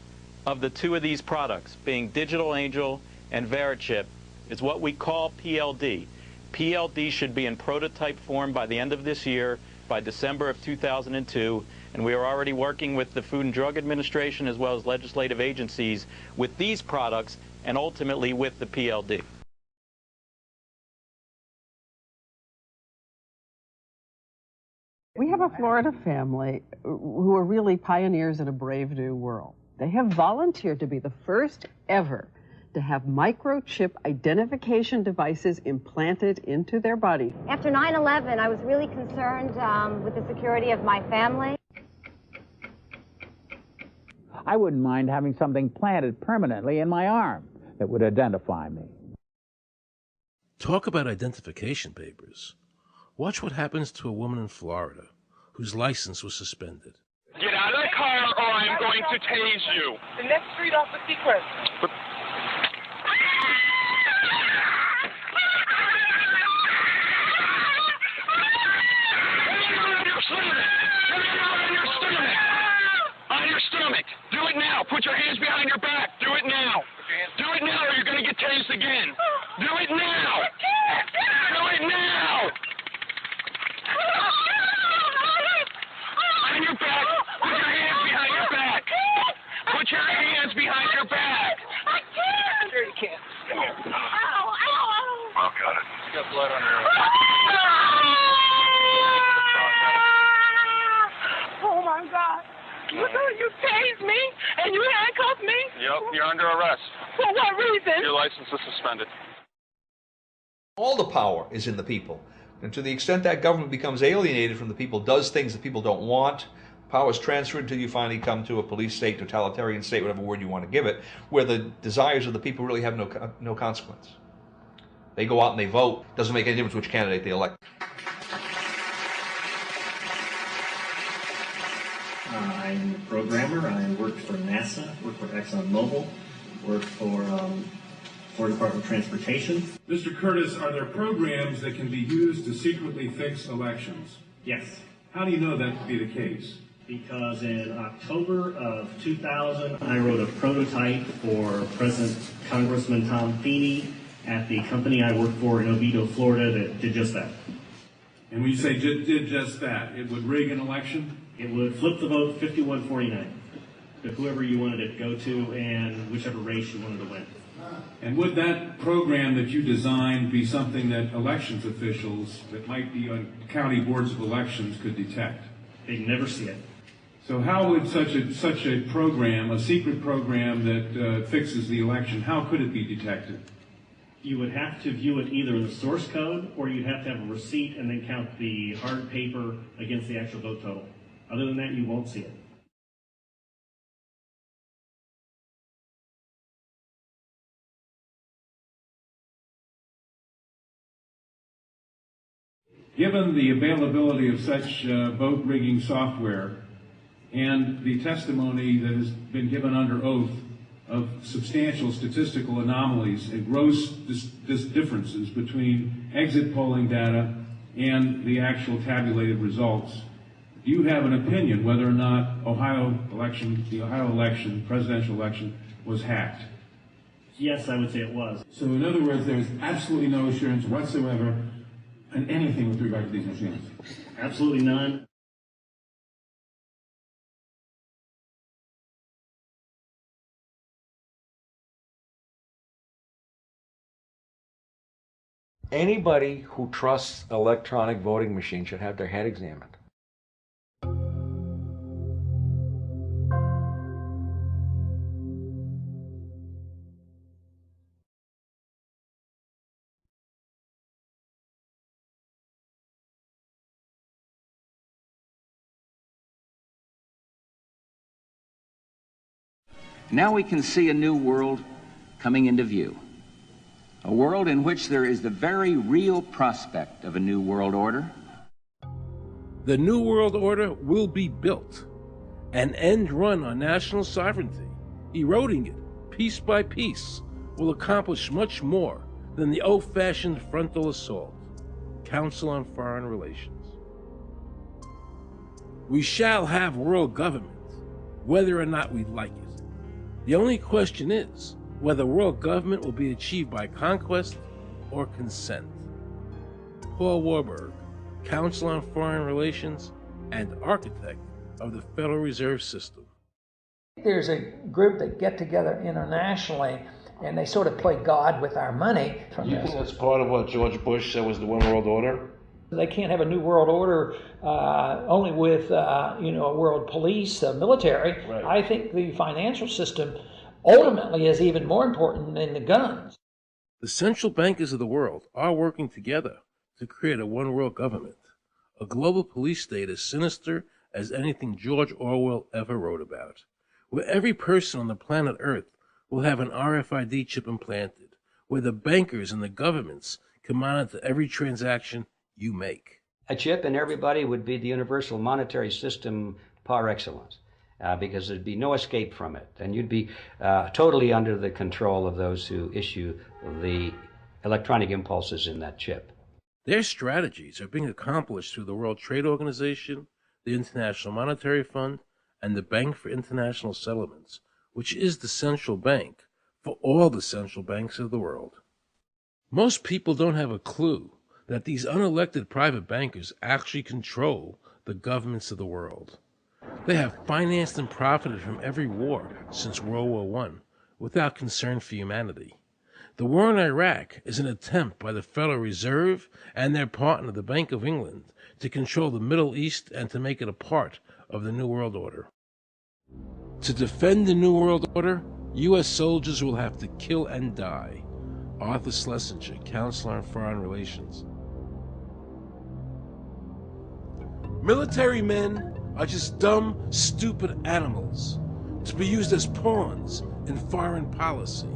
of the two of these products, being Digital Angel and Verichip is what we call PLD. PLD should be in prototype form by the end of this year, by December of 2002, and we are already working with the Food and Drug Administration as well as legislative agencies with these products and ultimately with the PLD. We have a Florida family who are really pioneers in a brave new world. They have volunteered to be the first ever to have microchip identification devices implanted into their body. After 9/11, I was really concerned with the security of my family. I wouldn't mind having something planted permanently in my arm that would identify me. Talk about identification papers. Watch what happens to a woman in Florida whose license was suspended. Get out of the car or I'm going to tase you. The next street off the Seacrest. On your stomach. Do it now. Put your hands behind your back. Do it now. Do it now or you're going to get tased again. Do it now. Do it now. On your back. Put your hands behind your back. Put your hands behind your back. I can't. Sure you can. Come here. Ow, ow. Oh, got it. You got blood on her. Oh, my God. You tased me and you handcuffed me? Yep, you're under arrest. For what reason? Your license is suspended. All the power is in the people. And to the extent that government becomes alienated from the people, does things that people don't want, power is transferred until you finally come to a police state, totalitarian state, whatever word you want to give it, where the desires of the people really have no consequence. They go out and they vote. Doesn't make any difference which candidate they elect. I'm a programmer. I worked for NASA, worked for ExxonMobil, worked for Department of Transportation. Mr. Curtis, are there programs that can be used to secretly fix elections? Yes. How do you know that to be the case? Because in October of 2000, I wrote a prototype for President Congressman Tom Feeney at the company I worked for in Oviedo, Florida, that did just that. And when you say did just that, it would rig an election? It would flip the vote 51-49 to whoever you wanted it to go to and whichever race you wanted to win. And would that program that you designed be something that elections officials that might be on county boards of elections could detect? They'd never see it. So how would such a program, a secret program that fixes the election, how could it be detected? You would have to view it either in the source code or you'd have to have a receipt and then count the hard paper against the actual vote total. Other than that, you won't see it. Given the availability of such vote rigging software and the testimony that has been given under oath of substantial statistical anomalies and gross differences between exit polling data and the actual tabulated results, do you have an opinion whether or not the Ohio election, presidential election, was hacked? Yes, I would say it was. So in other words, there's absolutely no assurance whatsoever in anything with regard to these machines? Absolutely none. Anybody who trusts electronic voting machines should have their head examined. Now we can see a new world coming into view. A world in which there is the very real prospect of a new world order. The New World Order will be built, an end run on national sovereignty, eroding it piece by piece, will accomplish much more than the old-fashioned frontal assault. Council on Foreign Relations. We shall have world government, whether or not we like it. The only question is, whether world government will be achieved by conquest or consent. Paul Warburg, Counsel on Foreign Relations and architect of the Federal Reserve System. There's a group that get together internationally and they sort of play God with our money. You think that's part of what George Bush said was the One World Order? They can't have a new world order only with a world police, military. Right. I think the financial system ultimately is even more important than the guns. The central bankers of the world are working together to create a one world government, a global police state as sinister as anything George Orwell ever wrote about, where every person on the planet Earth will have an RFID chip implanted, where the bankers and the governments can monitor every transaction you make. A chip in everybody would be the universal monetary system par excellence, because there'd be no escape from it, and you'd be totally under the control of those who issue the electronic impulses in that chip. Their strategies are being accomplished through the World Trade Organization, the International Monetary Fund, and the Bank for International Settlements, which is the central bank for all the central banks of the world. Most people don't have a clue that these unelected private bankers actually control the governments of the world. They have financed and profited from every war since World War I without concern for humanity. The war in Iraq is an attempt by the Federal Reserve and their partner, the Bank of England, to control the Middle East and to make it a part of the New World Order. To defend the New World Order, U.S. soldiers will have to kill and die. Arthur Schlesinger, Counselor on Foreign Relations. Military men are just dumb, stupid animals to be used as pawns in foreign policy.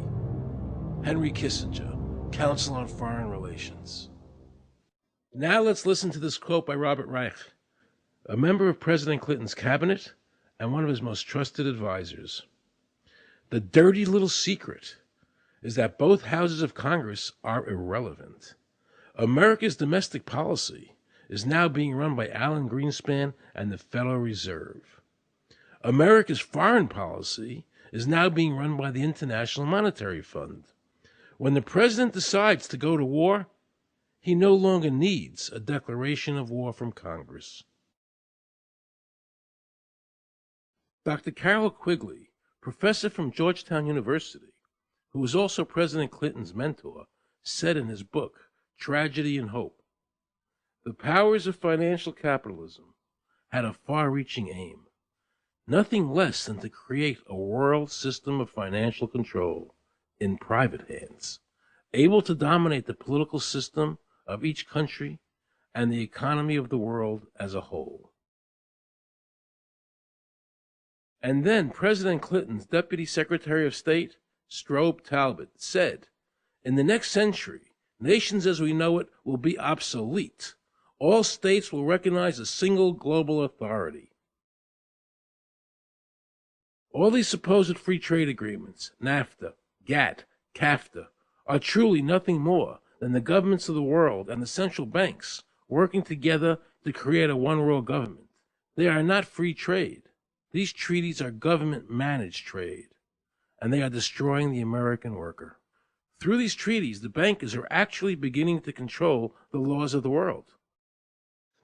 Henry Kissinger, Counsel on Foreign Relations. Now let's listen to this quote by Robert Reich, a member of President Clinton's cabinet and one of his most trusted advisors. The dirty little secret is that both houses of Congress are irrelevant. America's domestic policy is now being run by Alan Greenspan and the Federal Reserve. America's foreign policy is now being run by the International Monetary Fund. When the president decides to go to war, he no longer needs a declaration of war from Congress. Dr. Carol Quigley, professor from Georgetown University, who was also President Clinton's mentor, said in his book, Tragedy and Hope, the powers of financial capitalism had a far-reaching aim, nothing less than to create a world system of financial control in private hands, able to dominate the political system of each country and the economy of the world as a whole. And then President Clinton's Deputy Secretary of State, Strobe Talbot, said, in the next century, nations as we know it will be obsolete. All states will recognize a single global authority. All these supposed free trade agreements, NAFTA, GATT, CAFTA, are truly nothing more than the governments of the world and the central banks working together to create a one-world government. They are not free trade. These treaties are government-managed trade, and they are destroying the American worker. Through these treaties, the bankers are actually beginning to control the laws of the world.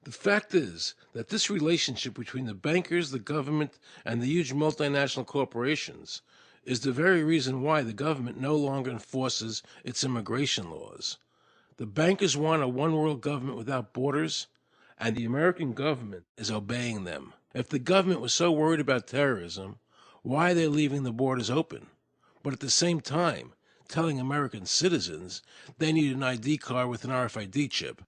The fact is that this relationship between the bankers, the government, and the huge multinational corporations is the very reason why the government no longer enforces its immigration laws. The bankers want a one-world government without borders, and the American government is obeying them. If the government was so worried about terrorism, why are they leaving the borders open, but at the same time telling American citizens they need an ID card with an RFID chip?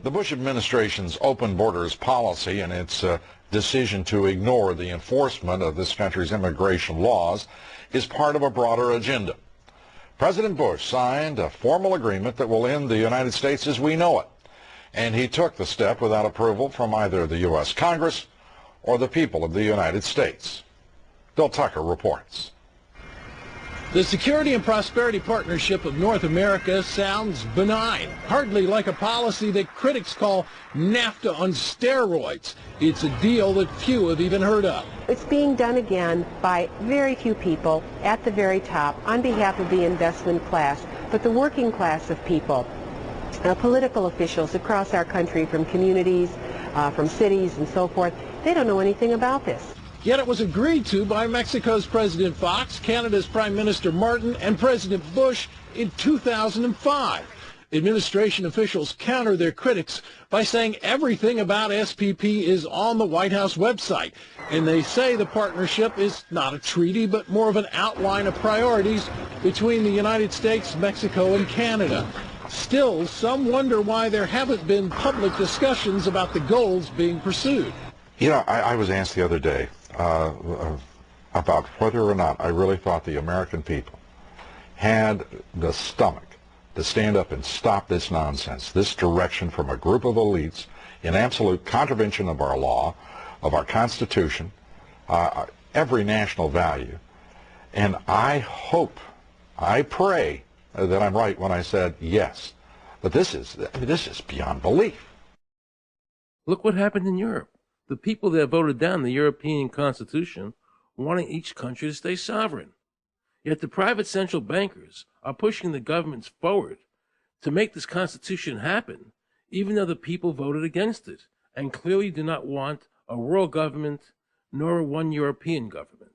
The Bush administration's open borders policy and its decision to ignore the enforcement of this country's immigration laws is part of a broader agenda. President Bush signed a formal agreement that will end the United States as we know it, and he took the step without approval from either the U.S. Congress or the people of the United States. Bill Tucker reports. The Security and Prosperity Partnership of North America sounds benign, hardly like a policy that critics call NAFTA on steroids. It's a deal that few have even heard of. It's being done again by very few people at the very top on behalf of the investment class, but the working class of people, political officials across our country, from communities, from cities and so forth, they don't know anything about this. Yet it was agreed to by Mexico's President Fox, Canada's Prime Minister Martin, and President Bush in 2005. Administration officials counter their critics by saying everything about SPP is on the White House website. And they say the partnership is not a treaty, but more of an outline of priorities between the United States, Mexico, and Canada. Still, some wonder why there haven't been public discussions about the goals being pursued. You know, I was asked the other day about whether or not I really thought the American people had the stomach to stand up and stop this nonsense, this direction from a group of elites in absolute contravention of our law, of our Constitution, every national value. And I hope, I pray that I'm right when I said yes. But this is beyond belief. Look what happened in Europe. The people that voted down the European Constitution wanting each country to stay sovereign. Yet the private central bankers are pushing the governments forward to make this Constitution happen, even though the people voted against it and clearly do not want a world government nor one European government.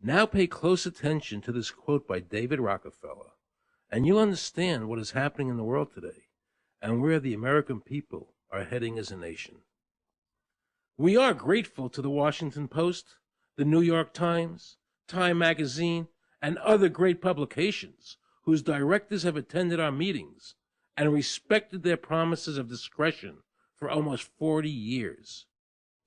Now pay close attention to this quote by David Rockefeller, and you'll understand what is happening in the world today and where the American people are heading as a nation. We are grateful to the Washington Post, the New York Times, Time Magazine, and other great publications whose directors have attended our meetings and respected their promises of discretion for almost 40 years.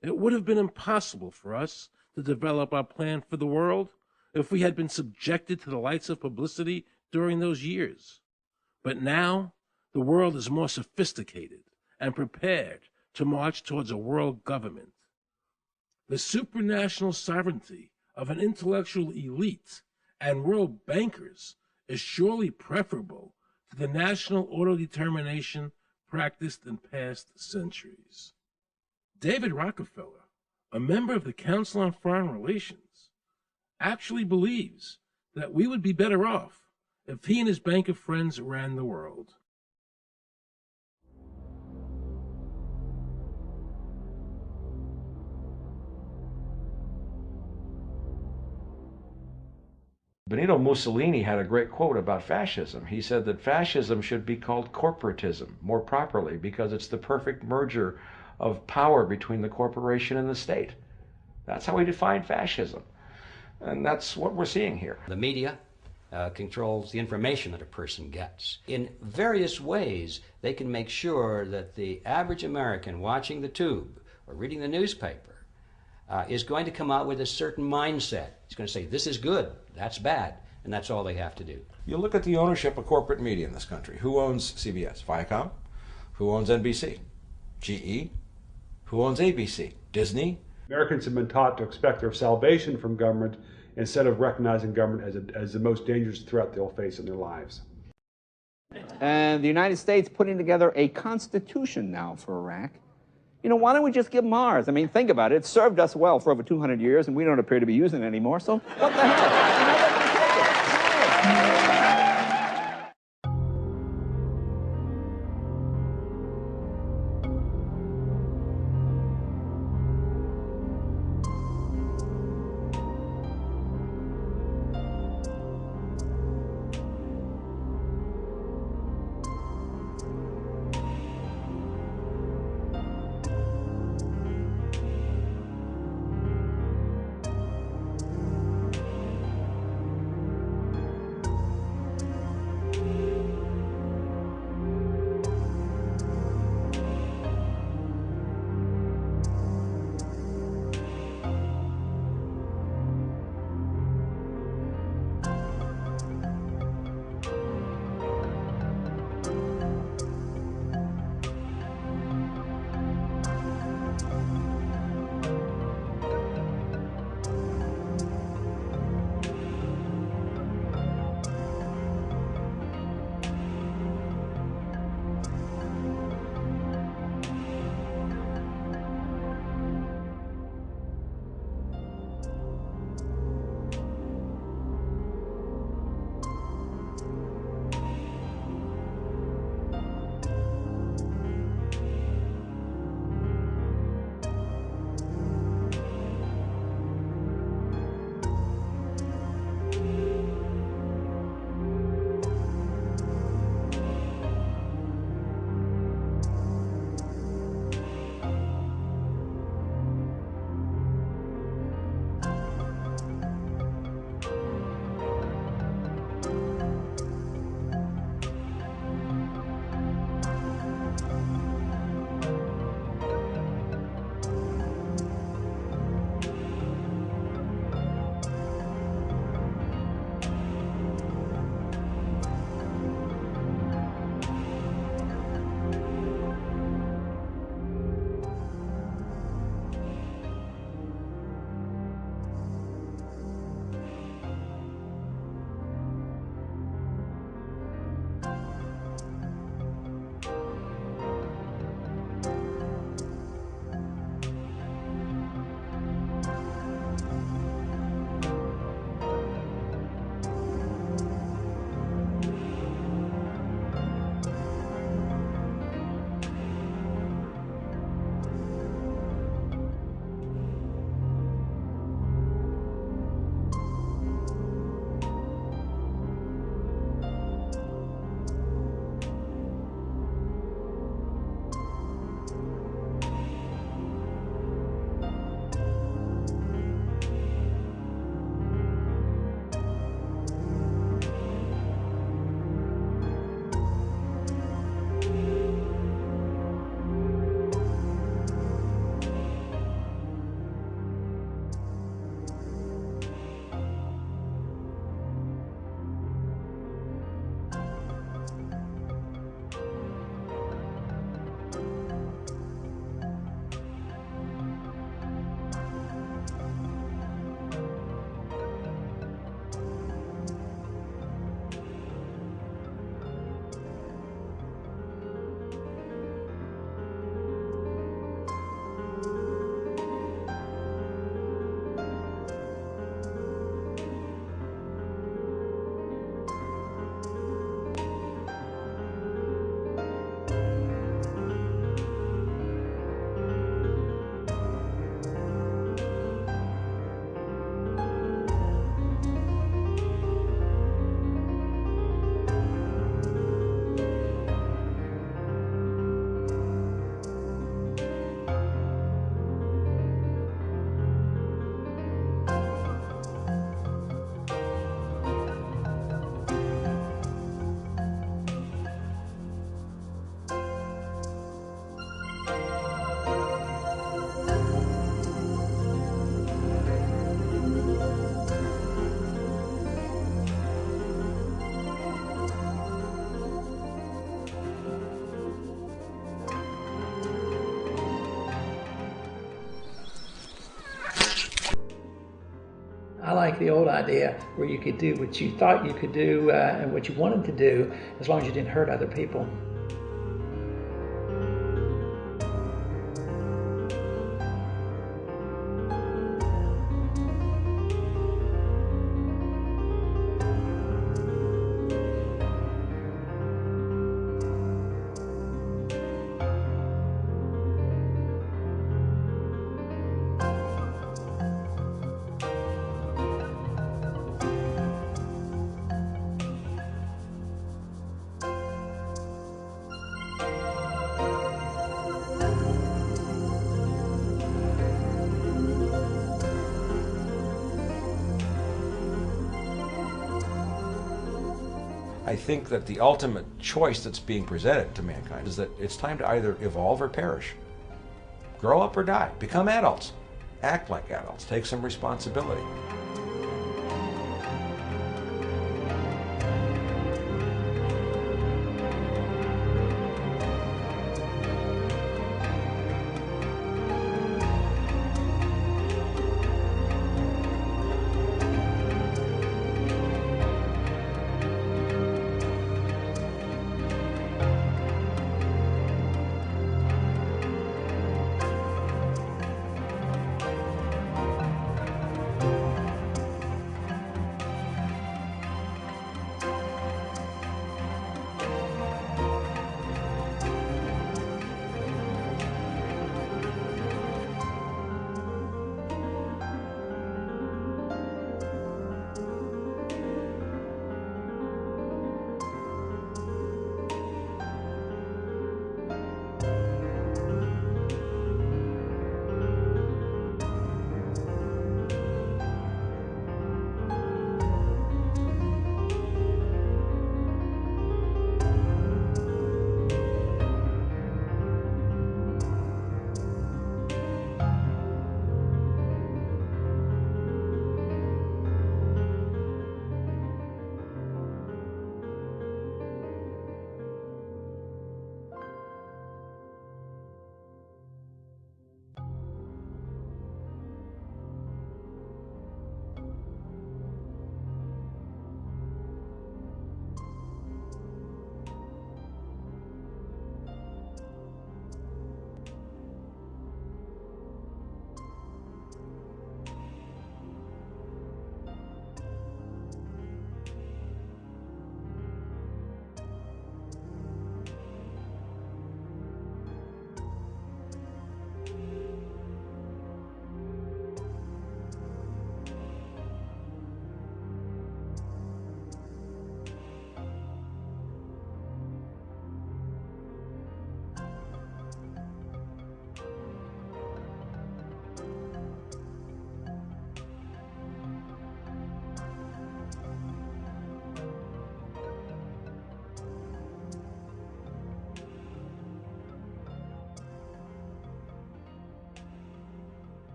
It would have been impossible for us to develop our plan for the world if we had been subjected to the lights of publicity during those years. But now, the world is more sophisticated and prepared to march towards a world government. The supranational sovereignty of an intellectual elite and world bankers is surely preferable to the national autodetermination practiced in past centuries. David Rockefeller, a member of the Council on Foreign Relations, actually believes that we would be better off if he and his bank of friends ran the world. Benito Mussolini had a great quote about fascism. He said that fascism should be called corporatism more properly because it's the perfect merger of power between the corporation and the state. That's how we define fascism. And that's what we're seeing here. The media controls the information that a person gets. In various ways, they can make sure that the average American watching the tube or reading the newspaper is going to come out with a certain mindset. He's going to say, this is good, that's bad, and that's all they have to do. You look at the ownership of corporate media in this country. Who owns CBS? Viacom? Who owns NBC? GE? Who owns ABC? Disney? Americans have been taught to expect their salvation from government instead of recognizing government as the most dangerous threat they'll face in their lives. And the United States putting together a constitution now for Iraq. You know, why don't we just give them ours? I mean, think about it. It's served us well for over 200 years, and we don't appear to be using it anymore, so what the hell? I like the old idea where you could do what you thought you could do and what you wanted to do as long as you didn't hurt other people. I think that the ultimate choice that's being presented to mankind is that it's time to either evolve or perish. Grow up or die. Become adults. Act like adults. Take some responsibility.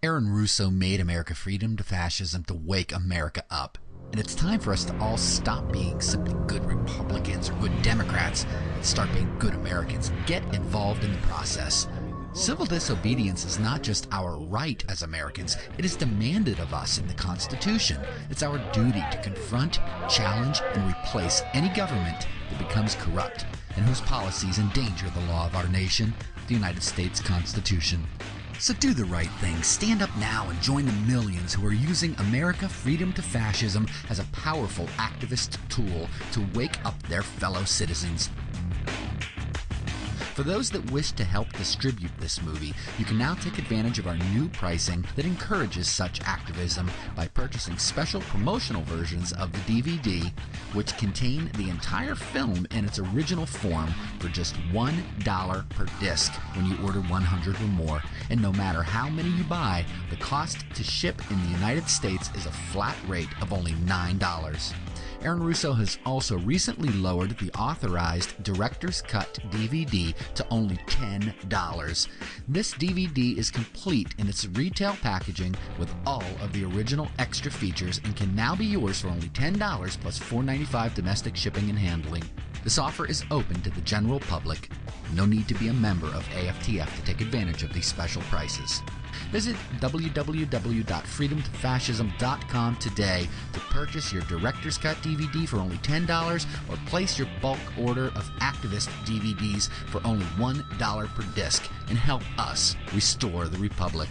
Aaron Russo made America Freedom to Fascism to wake America up. And it's time for us to all stop being simply good Republicans or good Democrats and start being good Americans. Get involved in the process. Civil disobedience is not just our right as Americans, it is demanded of us in the Constitution. It's our duty to confront, challenge, and replace any government that becomes corrupt and whose policies endanger the law of our nation, the United States Constitution. So do the right thing. Stand up now and join the millions who are using America Freedom to Fascism as a powerful activist tool to wake up their fellow citizens. For those that wish to help distribute this movie, you can now take advantage of our new pricing that encourages such activism by purchasing special promotional versions of the DVD, which contain the entire film in its original form for just $1 per disc when you order 100 or more. And no matter how many you buy, the cost to ship in the United States is a flat rate of only $9. Aaron Russo has also recently lowered the authorized Director's Cut DVD to only $10. This DVD is complete in its retail packaging with all of the original extra features and can now be yours for only $10 plus $4.95 domestic shipping and handling. This offer is open to the general public. No need to be a member of AFTF to take advantage of these special prices. Visit www.freedomtofascism.com today to purchase your Director's Cut DVD for only $10 or place your bulk order of activist DVDs for only $1 per disc and help us restore the Republic.